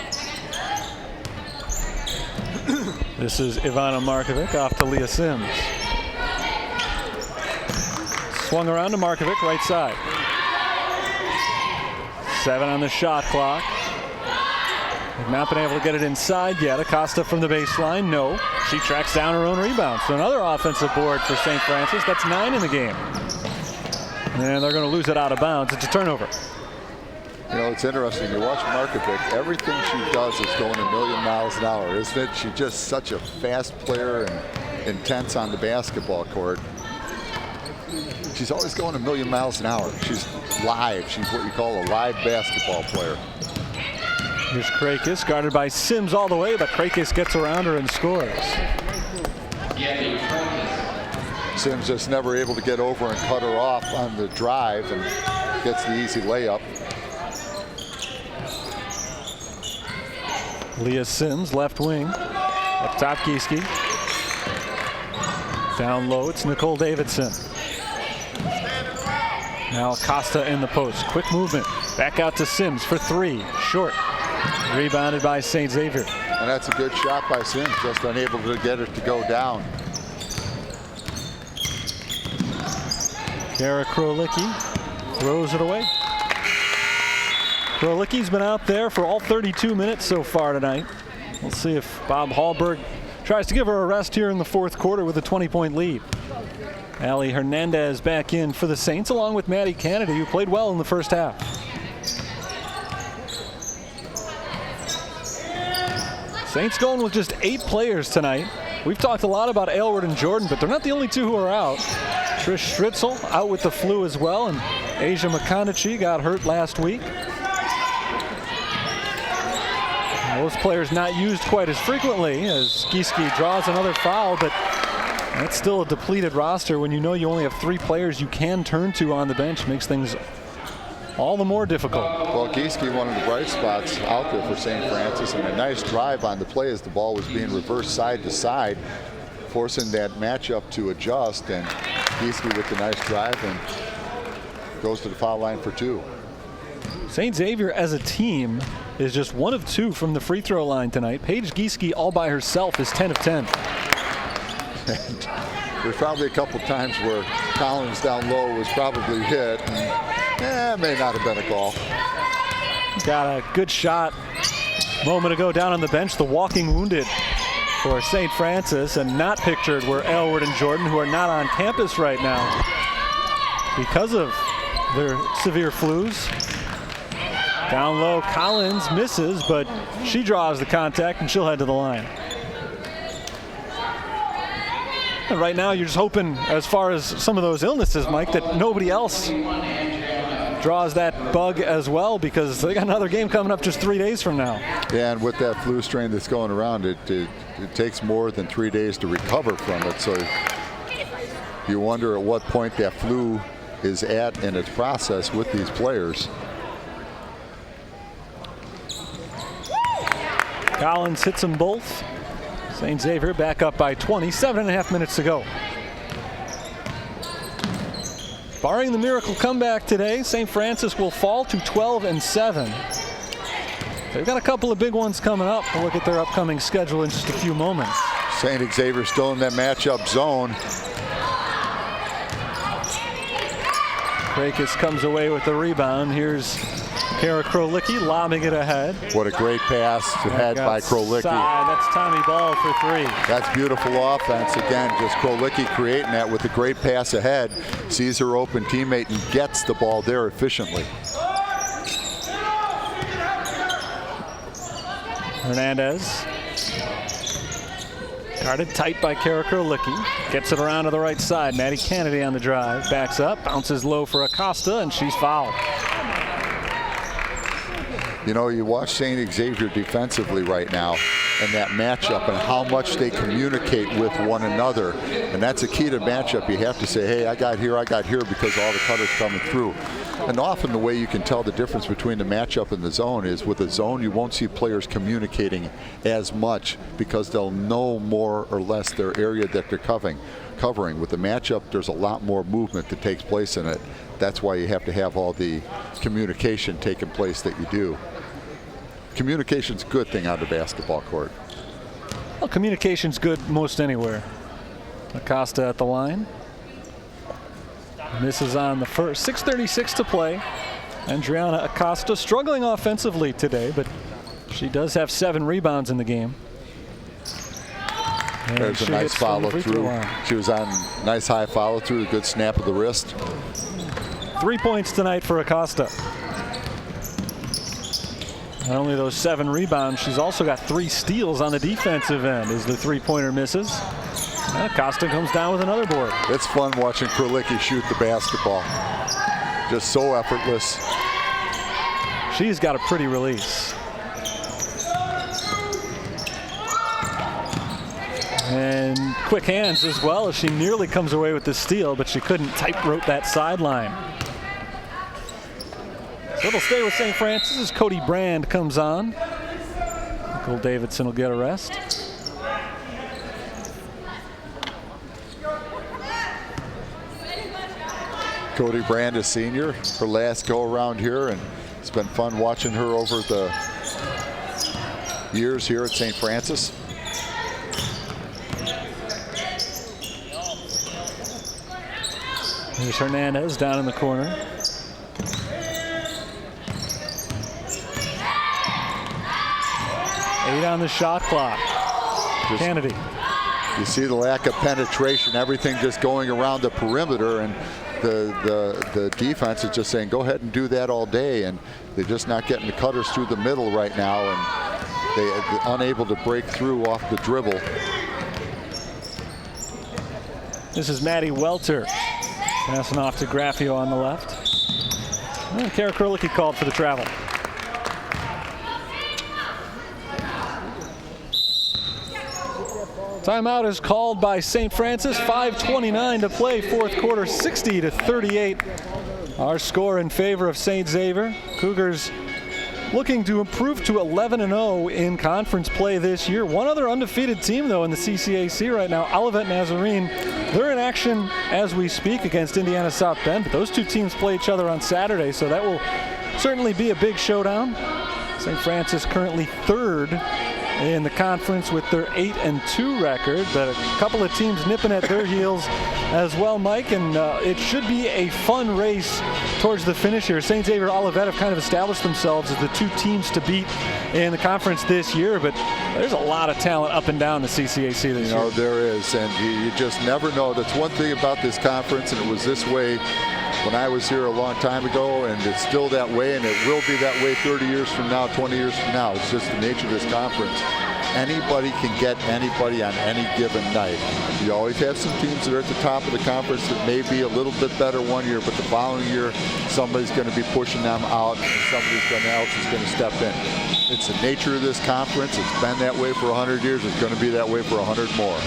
Speaker 3: This is Ivana Markovic off to Leah Sims. Swung around to Markovic, right side. 7 on the shot clock. They've not been able to get it inside yet. Acosta from the baseline, no. She tracks down her own rebound. So another offensive board for St. Francis. That's 9 in the game. And they're going to lose it out of bounds. It's a turnover.
Speaker 2: You know, it's interesting. You watch Markovic, everything she does is going a million miles an hour, isn't it? She's just such a fast player and intense on the basketball court. She's always going a million miles an hour. She's live. She's what you call a live basketball player.
Speaker 3: Here's Krakis, guarded by Sims all the way, but Krakis gets around her and scores.
Speaker 2: Sims just never able to get over and cut her off on the drive and gets the easy layup.
Speaker 3: Leah Sims, left wing. Up top, Gieske. Down low, it's Nicole Davidson. Now Acosta in the post. Quick movement. Back out to Sims for 3. Short. Rebounded by St. Xavier.
Speaker 2: And that's a good shot by Sims, just unable to get it to go down.
Speaker 3: Kara Krolicki throws it away. Krolicki's been out there for all 32 minutes so far tonight. We'll see if Bob Hallberg tries to give her a rest here in the fourth quarter with a 20-point lead. Allie Hernandez back in for the Saints, along with Maddie Kennedy, who played well in the first half. Saints going with just 8 players tonight. We've talked a lot about Aylward and Jordan, but they're not the only 2 who are out. Trish Stritzel out with the flu as well, and Asia McConaughey got hurt last week. Those players not used quite as frequently as Gieske draws another foul, but That's still a depleted roster when you know you only have 3 players you can turn to on the bench. Makes things all the more difficult.
Speaker 2: Well, Gieske, one of the bright spots out there for St. Francis, and a nice drive on the play as the ball was being reversed side to side, forcing that matchup to adjust, and Gieske with the nice drive and goes to the foul line for 2.
Speaker 3: St. Xavier as a team is just 1 of 2 from the free throw line tonight. Paige Gieske all by herself is 10 of 10.
Speaker 2: And there's probably a couple times where Collins down low was probably hit, and may not have been a goal.
Speaker 3: Got a good shot a moment ago down on the bench. The walking wounded for St. Francis, and not pictured were Aylward and Jordan, who are not on campus right now because of their severe flus. Down low, Collins misses, but she draws the contact and she'll head to the line. And right now you're just hoping, as far as some of those illnesses, Mike, that nobody else draws that bug as well, because they got another game coming up just 3 days from now.
Speaker 2: Yeah, and with that flu strain that's going around, it takes more than 3 days to recover from it. So you wonder at what point that flu is at in its process with these players.
Speaker 3: Collins hits them both. St. Xavier back up by 20, 7.5 minutes to go. Barring the miracle comeback today, St. Francis will fall to 12-7. They've got a couple of big ones coming up. We'll look at their upcoming schedule in just a few moments.
Speaker 2: St. Xavier still in that matchup zone.
Speaker 3: Krakis comes away with the rebound. Here's Kara Krolicki lobbing it ahead.
Speaker 2: What a great pass ahead by Krolicki.
Speaker 3: That's Tommy Ball for 3.
Speaker 2: That's beautiful offense. Again, just Krolicki creating that with a great pass ahead. Sees her open teammate and gets the ball there efficiently.
Speaker 3: Hernandez. Guarded tight by Kara Krolicki. Gets it around to the right side. Maddie Kennedy on the drive. Backs up, bounces low for Acosta, and she's fouled.
Speaker 2: You know, you watch St. Xavier defensively right now and that matchup and how much they communicate with one another. And that's a key to matchup. You have to say, hey, I got here, because all the cutters coming through. And often the way you can tell the difference between the matchup and the zone is with a zone, you won't see players communicating as much because they'll know more or less their area that they're covering. With the matchup, there's a lot more movement that takes place in it. That's why you have to have all the communication taking place that you do. Communication's a good thing on the basketball court.
Speaker 3: Well, communication's good most anywhere. Acosta at the line. Misses on the first. 6:36 to play. Andriana Acosta struggling offensively today, but she does have 7 rebounds in the game. And
Speaker 2: there's a nice follow through. She was on nice high follow through, a good snap of the wrist.
Speaker 3: 3 points tonight for Acosta. Not only those 7 rebounds, she's also got 3 steals on the defensive end as the 3-pointer misses. Acosta comes down with another board.
Speaker 2: It's fun watching Krolicki shoot the basketball. Just so effortless.
Speaker 3: She's got a pretty release. And quick hands as well, as she nearly comes away with the steal, but she couldn't tightrope that sideline. So it'll stay with St. Francis as Cody Brand comes on. Nicole Davidson will get a rest.
Speaker 2: Cody Brand, a senior, her last go around here, and it's been fun watching her over the years here at St. Francis.
Speaker 3: Here's Hernandez down in the corner. Eight on the shot clock. Kennedy.
Speaker 2: You see the lack of penetration, everything just going around the perimeter, and the defense is just saying, go ahead and do that all day, and they're just not getting the cutters through the middle right now, and they're unable to break through off the dribble.
Speaker 3: This is Maddie Welter passing off to Graffio on the left. And Kara Krolicki called for the travel. Timeout is called by St. Francis. 5:29 to play, fourth quarter, 60-38. Our score in favor of St. Xavier. Cougars looking to improve to 11-0 in conference play this year. One other undefeated team, though, in the CCAC right now, Olivet Nazarene. They're in action as we speak against Indiana South Bend. But those two teams play each other on Saturday, so that will certainly be a big showdown. St. Francis currently third in the conference with their 8-2 record, but a couple of teams nipping at their heels as well, Mike, and it should be a fun race towards the finish here. St. Xavier Olivet have kind of established themselves as the two teams to beat in the conference this year, but there's a lot of talent up and down the CCAC this year.
Speaker 2: You know, there is, and you just never know. That's one thing about this conference, and it was this way when I was here a long time ago, and it's still that way, and it will be that way 30 years from now, 20 years from now. It's just the nature of this conference. Anybody can get anybody on any given night. You always have some teams that are at the top of the conference that may be a little bit better one year, but the following year, somebody's going to be pushing them out, and somebody else is going to step in. It's the nature of this conference. It's been that way for 100 years. It's going to be that way for 100 more.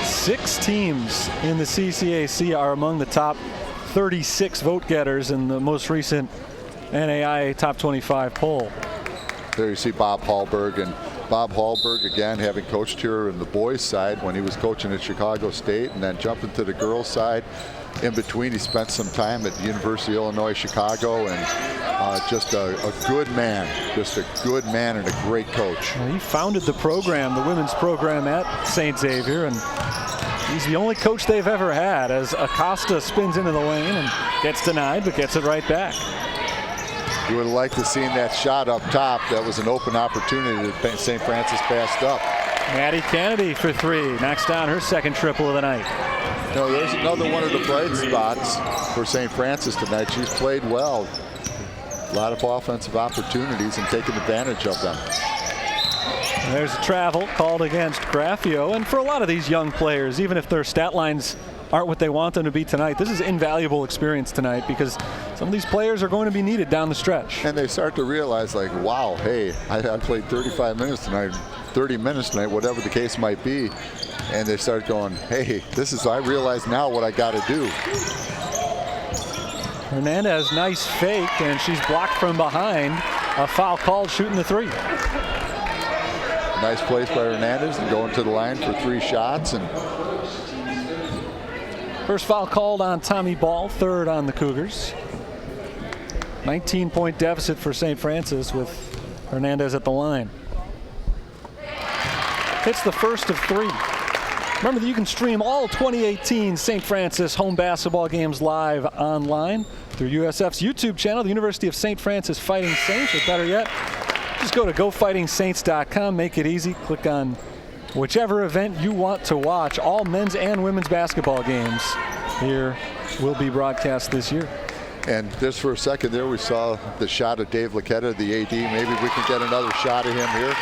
Speaker 3: 6 teams in the CCAC are among the top 36 vote getters in the most recent NAIA Top 25 poll.
Speaker 2: There you see Bob Hallberg, and Bob Hallberg, again, having coached here in the boys' side when he was coaching at Chicago State, and then jumping to the girls' side. In between, he spent some time at the University of Illinois Chicago, and just a good man, and a great coach.
Speaker 3: Well, he founded the program, the women's program at St. Xavier, and he's the only coach they've ever had, as Acosta spins into the lane and gets denied, but gets it right back.
Speaker 2: You would have liked to seen that shot up top. That was an open opportunity that St. Francis passed up.
Speaker 3: Maddie Kennedy for 3, knocks down her second triple of the night.
Speaker 2: You know, there's another one of the bright spots for St. Francis tonight. She's played well. A lot of offensive opportunities and taking advantage of them.
Speaker 3: There's a travel called against Graffio, and for a lot of these young players, even if their stat lines aren't what they want them to be tonight, this is invaluable experience tonight, because some of these players are going to be needed down the stretch.
Speaker 2: And they start to realize, like, wow, hey, I played 35 minutes tonight, 30 minutes tonight, whatever the case might be. And they start going, hey, I realize now what I got to do.
Speaker 3: Hernandez, nice fake, and she's blocked from behind. A foul called, shooting the 3.
Speaker 2: Nice place by Hernandez, and going to the line for 3 shots. And
Speaker 3: first foul called on Tommy Ball, 3rd on the Cougars. 19-point deficit for St. Francis with Hernandez at the line. Hits the first of 3. Remember that you can stream all 2018 St. Francis home basketball games live online through USF's YouTube channel, the University of St. Francis Fighting Saints, or better yet, just go to GoFightingSaints.com, make it easy, click on whichever event you want to watch. All men's and women's basketball games here will be broadcast this year.
Speaker 2: And just for a second there, we saw the shot of Dave Laquetta, the AD. Maybe we can get another shot of him here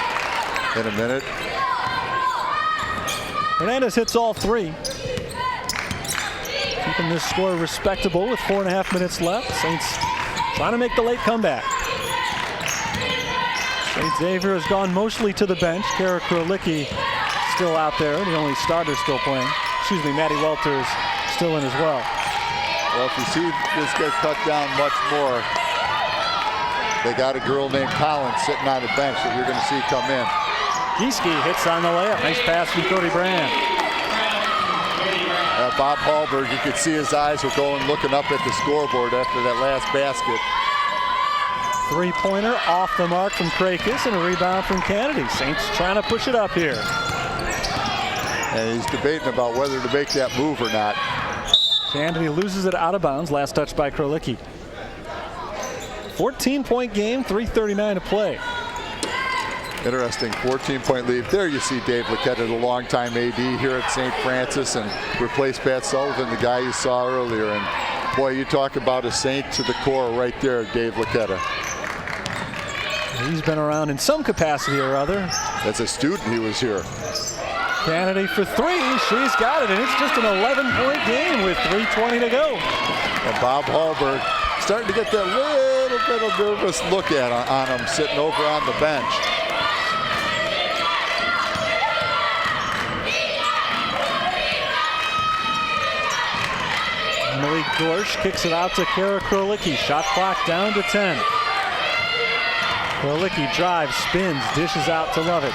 Speaker 2: in a minute.
Speaker 3: Hernandez hits all 3. Keeping this score respectable with 4.5 minutes left. Saints trying to make the late comeback. St. Xavier has gone mostly to the bench. Kara Krolicki still out there, the only starter still playing. Excuse me, Maddie Welter's still in as well.
Speaker 2: Well, if you see this get cut down much more, they got a girl named Collins sitting on the bench that you're going to see come in.
Speaker 3: Gieske hits on the layup. Nice pass from Cody Brand.
Speaker 2: Bob Hallberg, you could see his eyes were going, looking up at the scoreboard after that last basket.
Speaker 3: 3-pointer off the mark from Krakis, and a rebound from Kennedy. Saints trying to push it up here.
Speaker 2: And he's debating about whether to make that move or not.
Speaker 3: Kennedy loses it out of bounds. Last touch by Krolicki. 14-point game, 3:39 to play.
Speaker 2: Interesting 14-point lead. There you see Dave Laquetta, the longtime AD here at St. Francis, and replaced Pat Sullivan, the guy you saw earlier. And boy, you talk about a Saint to the core right there, Dave Laquetta.
Speaker 3: He's been around in some capacity or other.
Speaker 2: As a student, he was here.
Speaker 3: Kennedy for 3. She's got it, and it's just an 11-point game with 3:20 to go.
Speaker 2: And Bob Hallberg starting to get that little bit of nervous look on him sitting over on the bench.
Speaker 3: Malik Gorsh kicks it out to Kara Krolicki. Shot clock down to 10. Krolicki drives, spins, dishes out to Lovich.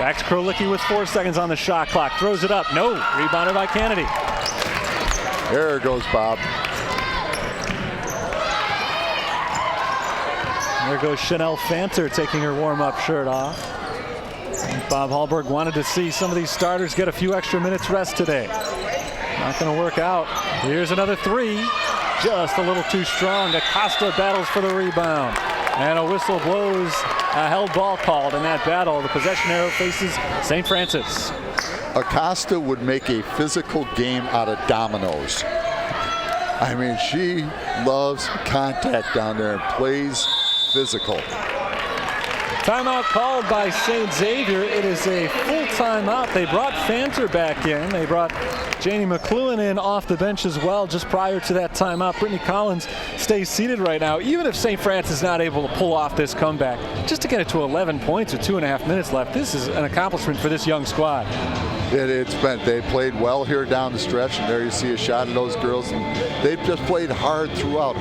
Speaker 3: Back to Krolicki with 4 seconds on the shot clock. Throws it up. No. Rebounded by Kennedy.
Speaker 2: There goes Bob.
Speaker 3: There goes Chanel Fanter taking her warm-up shirt off. Bob Hallberg wanted to see some of these starters get a few extra minutes rest today. Not going to work out. Here's another three. Just a little too strong. Acosta battles for the rebound. And a whistle blows. A held ball called in that battle. The possession arrow faces St. Francis.
Speaker 2: Acosta would make a physical game out of dominoes. I mean, she loves contact down there and plays physical.
Speaker 3: Timeout called by St. Xavier. It is a full timeout. They brought Fanter back in. They brought Janie McLuhan in off the bench as well just prior to that timeout. Brittany Collins stays seated right now. Even if St. Francis is not able to pull off this comeback, just to get it to 11 points with 2.5 minutes left, this is an accomplishment for this young squad.
Speaker 2: They played well here down the stretch, and there you see a shot of those girls, and they've just played hard throughout.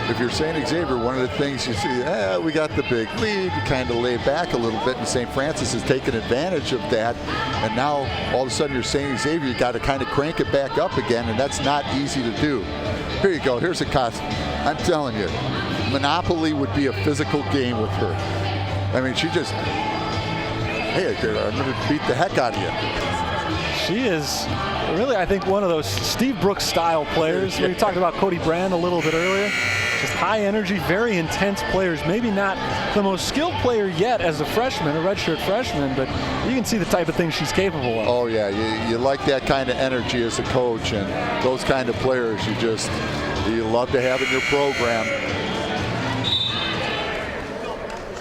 Speaker 2: If you're St. Xavier, one of the things you see, we got the big lead, you kind of lay back a little bit, and St. Francis has taken advantage of that, and now all of a sudden you're St. Xavier, you got to kind of crank it back up again, and that's not easy to do. Here you go, here's a cost. I'm telling you, Monopoly would be a physical game with her. I mean, she just, hey, I'm going to beat the heck out of you.
Speaker 3: She is really, I think, one of those Steve Brooks style players. We talked about Cody Brand a little bit earlier. Just high energy, very intense players. Maybe not the most skilled player yet as a freshman, a redshirt freshman, but you can see the type of things she's capable of.
Speaker 2: Oh yeah, you like that kind of energy as a coach, and those kind of players you love to have in your program.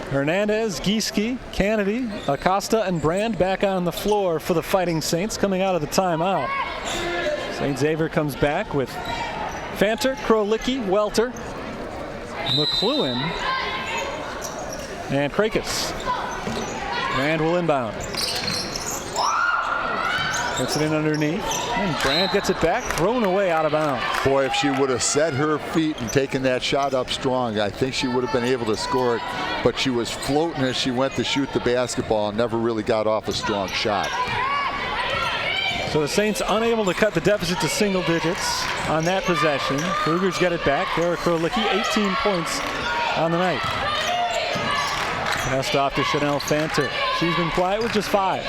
Speaker 3: Hernandez, Gieske, Kennedy, Acosta, and Brand back on the floor for the Fighting Saints coming out of the timeout. St. Xavier comes back with Fanter, Krolicki, Welter, McLuhan, and Krakis. Brand will inbound. Gets it in underneath, and Brand gets it back, thrown away out of bounds.
Speaker 2: Boy, if she would have set her feet and taken that shot up strong, I think she would have been able to score it, but she was floating as she went to shoot the basketball and never really got off a strong shot.
Speaker 3: So the Saints unable to cut the deficit to single digits on that possession. Cougars get it back. Kara Krolicki, 18 points on the night. Passed off to Chanel Fanter. She's been quiet with just 5.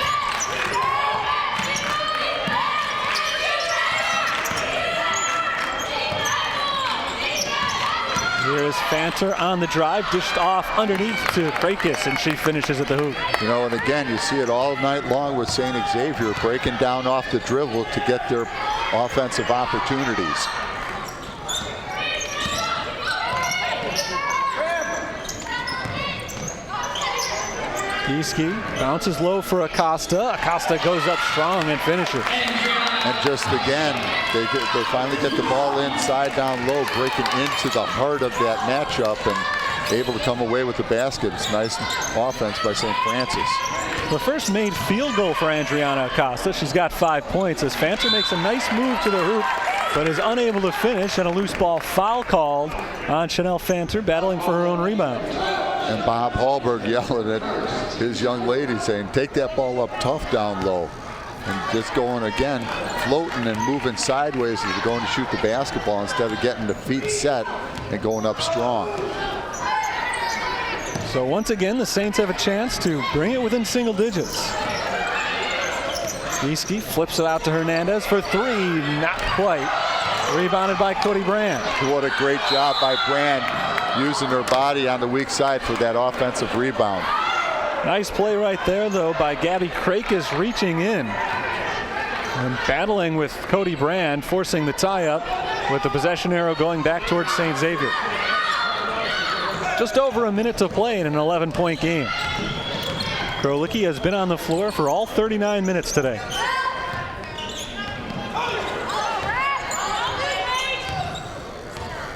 Speaker 3: Here is Fanter on the drive, dished off underneath to Krakis, and she finishes at the hoop.
Speaker 2: You know, and again, you see it all night long with St. Xavier breaking down off the dribble to get their offensive opportunities.
Speaker 3: Gieske bounces low for Acosta. Acosta goes up strong and finishes.
Speaker 2: And just again, they finally get the ball inside down low, breaking into the heart of that matchup and able to come away with the basket. It's nice offense by St. Francis.
Speaker 3: The first made field goal for Andriana Acosta. She's got 5 points as Fanter makes a nice move to the hoop, but is unable to finish, and a loose ball foul called on Chanel Fanter, battling for her own rebound.
Speaker 2: And Bob Hallberg yelling at his young lady, saying, take that ball up tough down low. And just going again, floating and moving sideways as they're going to shoot the basketball instead of getting the feet set and going up strong.
Speaker 3: So once again, the Saints have a chance to bring it within single digits. Gieske flips it out to Hernandez for 3, not quite. Rebounded by Cody Brand.
Speaker 2: What a great job by Brand, using her body on the weak side for that offensive rebound.
Speaker 3: Nice play right there, though, by Gabby Krakis, reaching in and battling with Cody Brand, forcing the tie-up with the possession arrow going back towards St. Xavier. Just over a minute to play in an 11-point game. Krolicki has been on the floor for all 39 minutes today.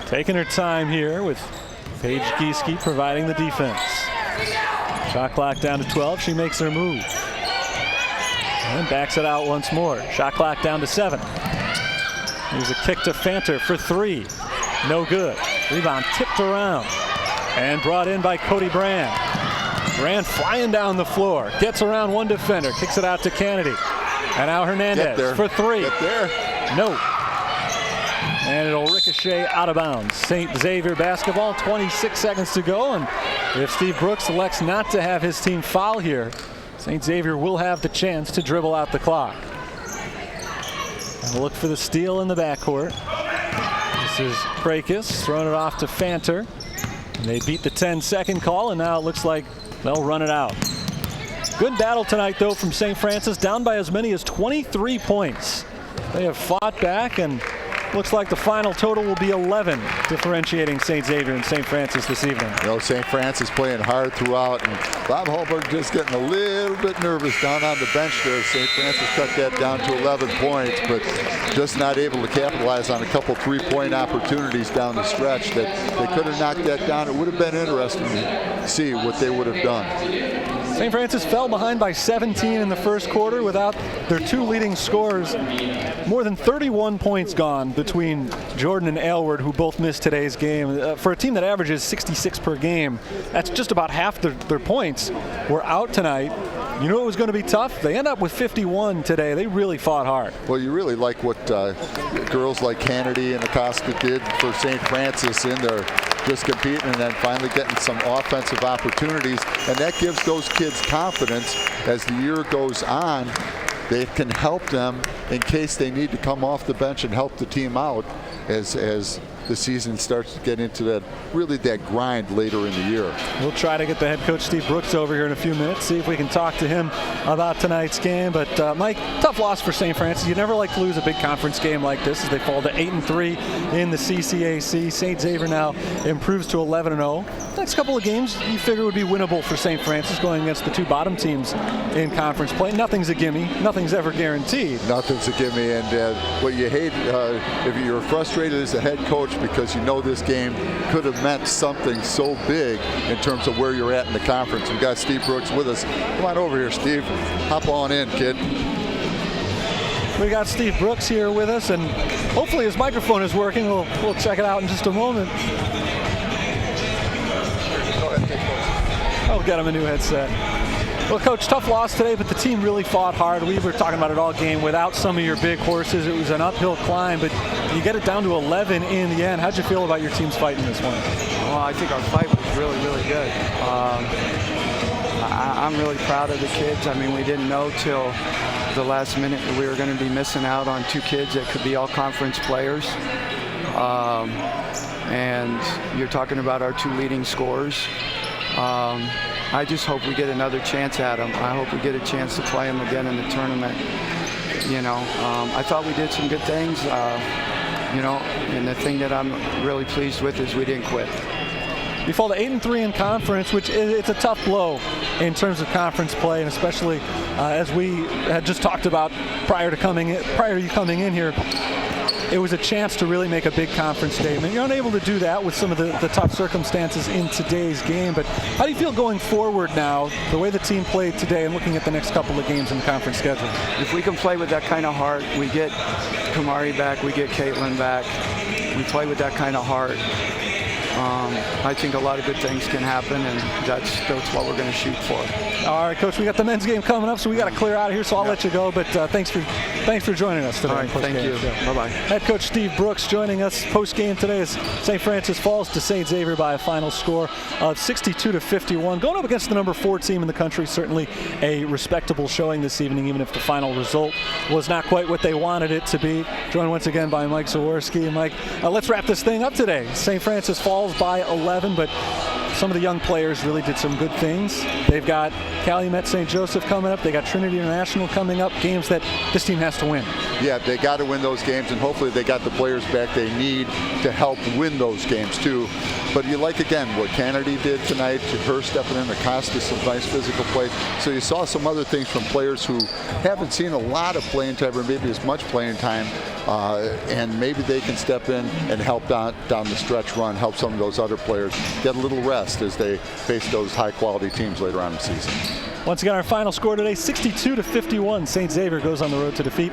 Speaker 3: Taking her time here with Paige Gieske providing the defense. Shot clock down to 12. She makes her move. And backs it out once more. Shot clock down to 7. Here's a kick to Fanter for 3. No good. Rebound tipped around and brought in by Cody Brand. Brand flying down the floor. Gets around one defender. Kicks it out to Kennedy. And now Hernandez for 3.
Speaker 2: Get there.
Speaker 3: No. And it'll ricochet out of bounds. St. Xavier basketball, 26 seconds to go. And if Steve Brooks elects not to have his team foul here, St. Xavier will have the chance to dribble out the clock. And we'll look for the steal in the backcourt. This is Brakis throwing it off to Fanter. And they beat the 10-second call, and now it looks like they'll run it out. Good battle tonight, though, from St. Francis, down by as many as 23 points. They have fought back, and looks like the final total will be 11, differentiating St. Xavier and St. Francis this evening.
Speaker 2: You know, St. Francis playing hard throughout, and Bob Holberg just getting a little bit nervous down on the bench there. St. Francis cut that down to 11 points, but just not able to capitalize on a couple three-point opportunities down the stretch that they could have knocked that down. It would have been interesting to see what they would have done.
Speaker 3: St. Francis fell behind by 17 in the first quarter without their 2 leading scorers. More than 31 points gone between Jordan and Aylward, who both missed today's game. For a team that averages 66 per game, that's just about half their points were out tonight. You knew it was going to be tough. They end up with 51 today. They really fought hard.
Speaker 2: Well, you really like what girls like Kennedy and Acosta did for St. Francis in there, just competing and then finally getting some offensive opportunities. And that gives those kids confidence as the year goes on. They can help them in case they need to come off the bench and help the team out as the season starts to get into that grind later in the year.
Speaker 3: We'll try to get the head coach Steve Brooks over here in a few minutes, see if we can talk to him about tonight's game. But Mike, tough loss for St. Francis. You never like to lose a big conference game like this as they fall to 8-3 in the CCAC. St. Xavier now improves to 11-0. Next couple of games you figure would be winnable for St. Francis going against the 2 bottom teams in conference play. Nothing's a gimme. Nothing's ever guaranteed.
Speaker 2: Nothing's a gimme, and what you hate if you're frustrated as a head coach because you know this game could have meant something so big in terms of where you're at in the conference. We've got Steve Brooks with us. Come on over here, Steve. Hop on in, kid.
Speaker 3: We got Steve Brooks here with us, and hopefully his microphone is working. We'll check it out in just a moment. I'll get him a new headset. Well, Coach, tough loss today, but the team really fought hard. We were talking about it all game. Without some of your big horses, it was an uphill climb, but you get it down to 11 in the end. How'd you feel about your team's fight in this one?
Speaker 4: Well, I think our fight was really, really good. I'm really proud of the kids. I mean, we didn't know till the last minute that we were going to be missing out on 2 kids that could be all conference players. And you're talking about our 2 leading scorers. I just hope we get another chance at them. I hope we get a chance to play them again in the tournament. You know, I thought we did some good things, you know, and the thing that I'm really pleased with is we didn't quit.
Speaker 3: You fall to 8-3 in conference, which it's a tough blow in terms of conference play, and especially as we had just talked about prior to you coming in here. It was a chance to really make a big conference statement. You're unable to do that with some of the tough circumstances in today's game, but how do you feel going forward now, the way the team played today and looking at the next couple of games in the conference schedule?
Speaker 4: If we can play with that kind of heart, we get Kamari back, we get Caitlin back, we play with that kind of heart, I think a lot of good things can happen, and that's what we're going to shoot for.
Speaker 3: All right, Coach, we got the men's game coming up, so we got to clear out of here, so I'll let you go, but thanks for joining us today.
Speaker 4: All right, thank you. Bye-bye.
Speaker 3: Head coach Steve Brooks joining us post-game today as St. Francis falls to St. Xavier by a final score of 62-51. Going up against the number 4 team in the country, certainly a respectable showing this evening, even if the final result was not quite what they wanted it to be. Joined once again by Mike Zaworski. And Mike, let's wrap this thing up today. St. Francis falls by 11, but some of the young players really did some good things. They've got Calumet St. Joseph coming up. They got Trinity International coming up, games that this team has to win.
Speaker 2: Yeah, they got to win those games, and hopefully they got the players back they need to help win those games too. But you like, again, what Kennedy did tonight, her stepping in, Acosta, some nice physical play. So you saw some other things from players who haven't seen a lot of playing time or maybe as much playing time, and maybe they can step in and help down the stretch run, help some of those other players get a little rest as they face those high-quality teams later on in the season.
Speaker 3: Once again, our final score today, 62-51. St. Xavier goes on the road to defeat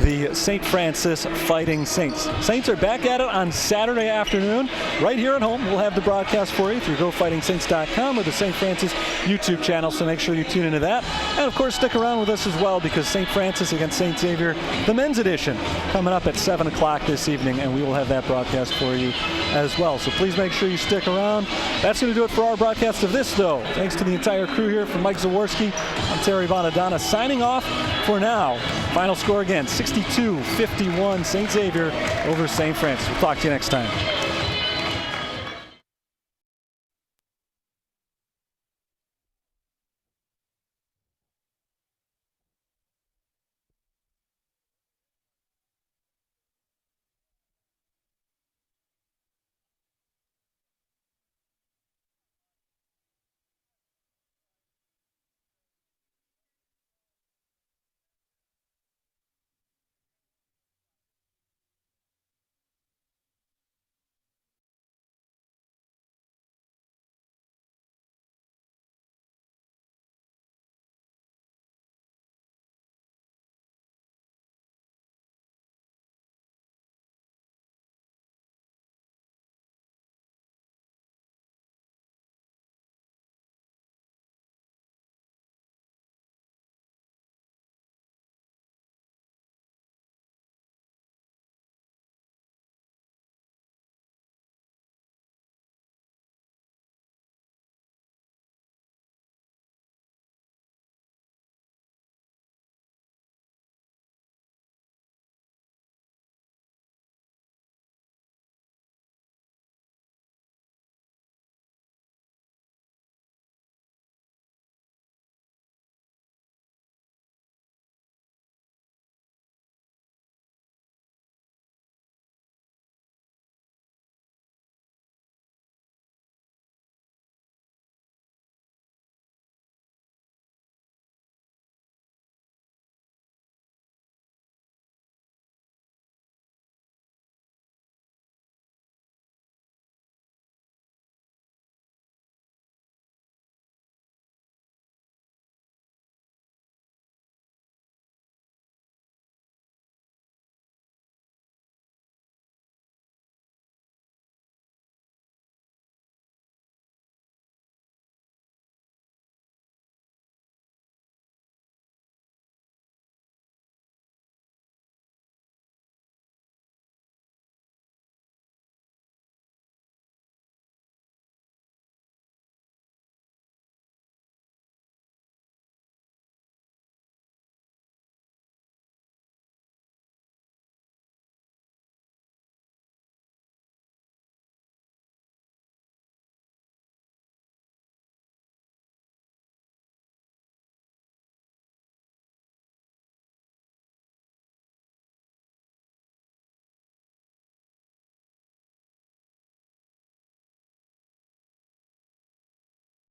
Speaker 3: the St. Francis Fighting Saints. Saints are back at it on Saturday afternoon, right here at home. We'll have the broadcast for you through GoFightingSaints.com or the St. Francis YouTube channel, so make sure you tune into that. And of course, stick around with us as well, because St. Francis against St. Xavier, the men's edition, coming up at 7 o'clock this evening, and we will have that broadcast for you as well. So please make sure you stick around. That's going to do it for our broadcast of this, though. Thanks to the entire crew here, from Mike Zaworski, I'm Terry Bonadonna, signing off for now. Final score again, 62-51, St. Xavier over St. Francis. We'll talk to you next time.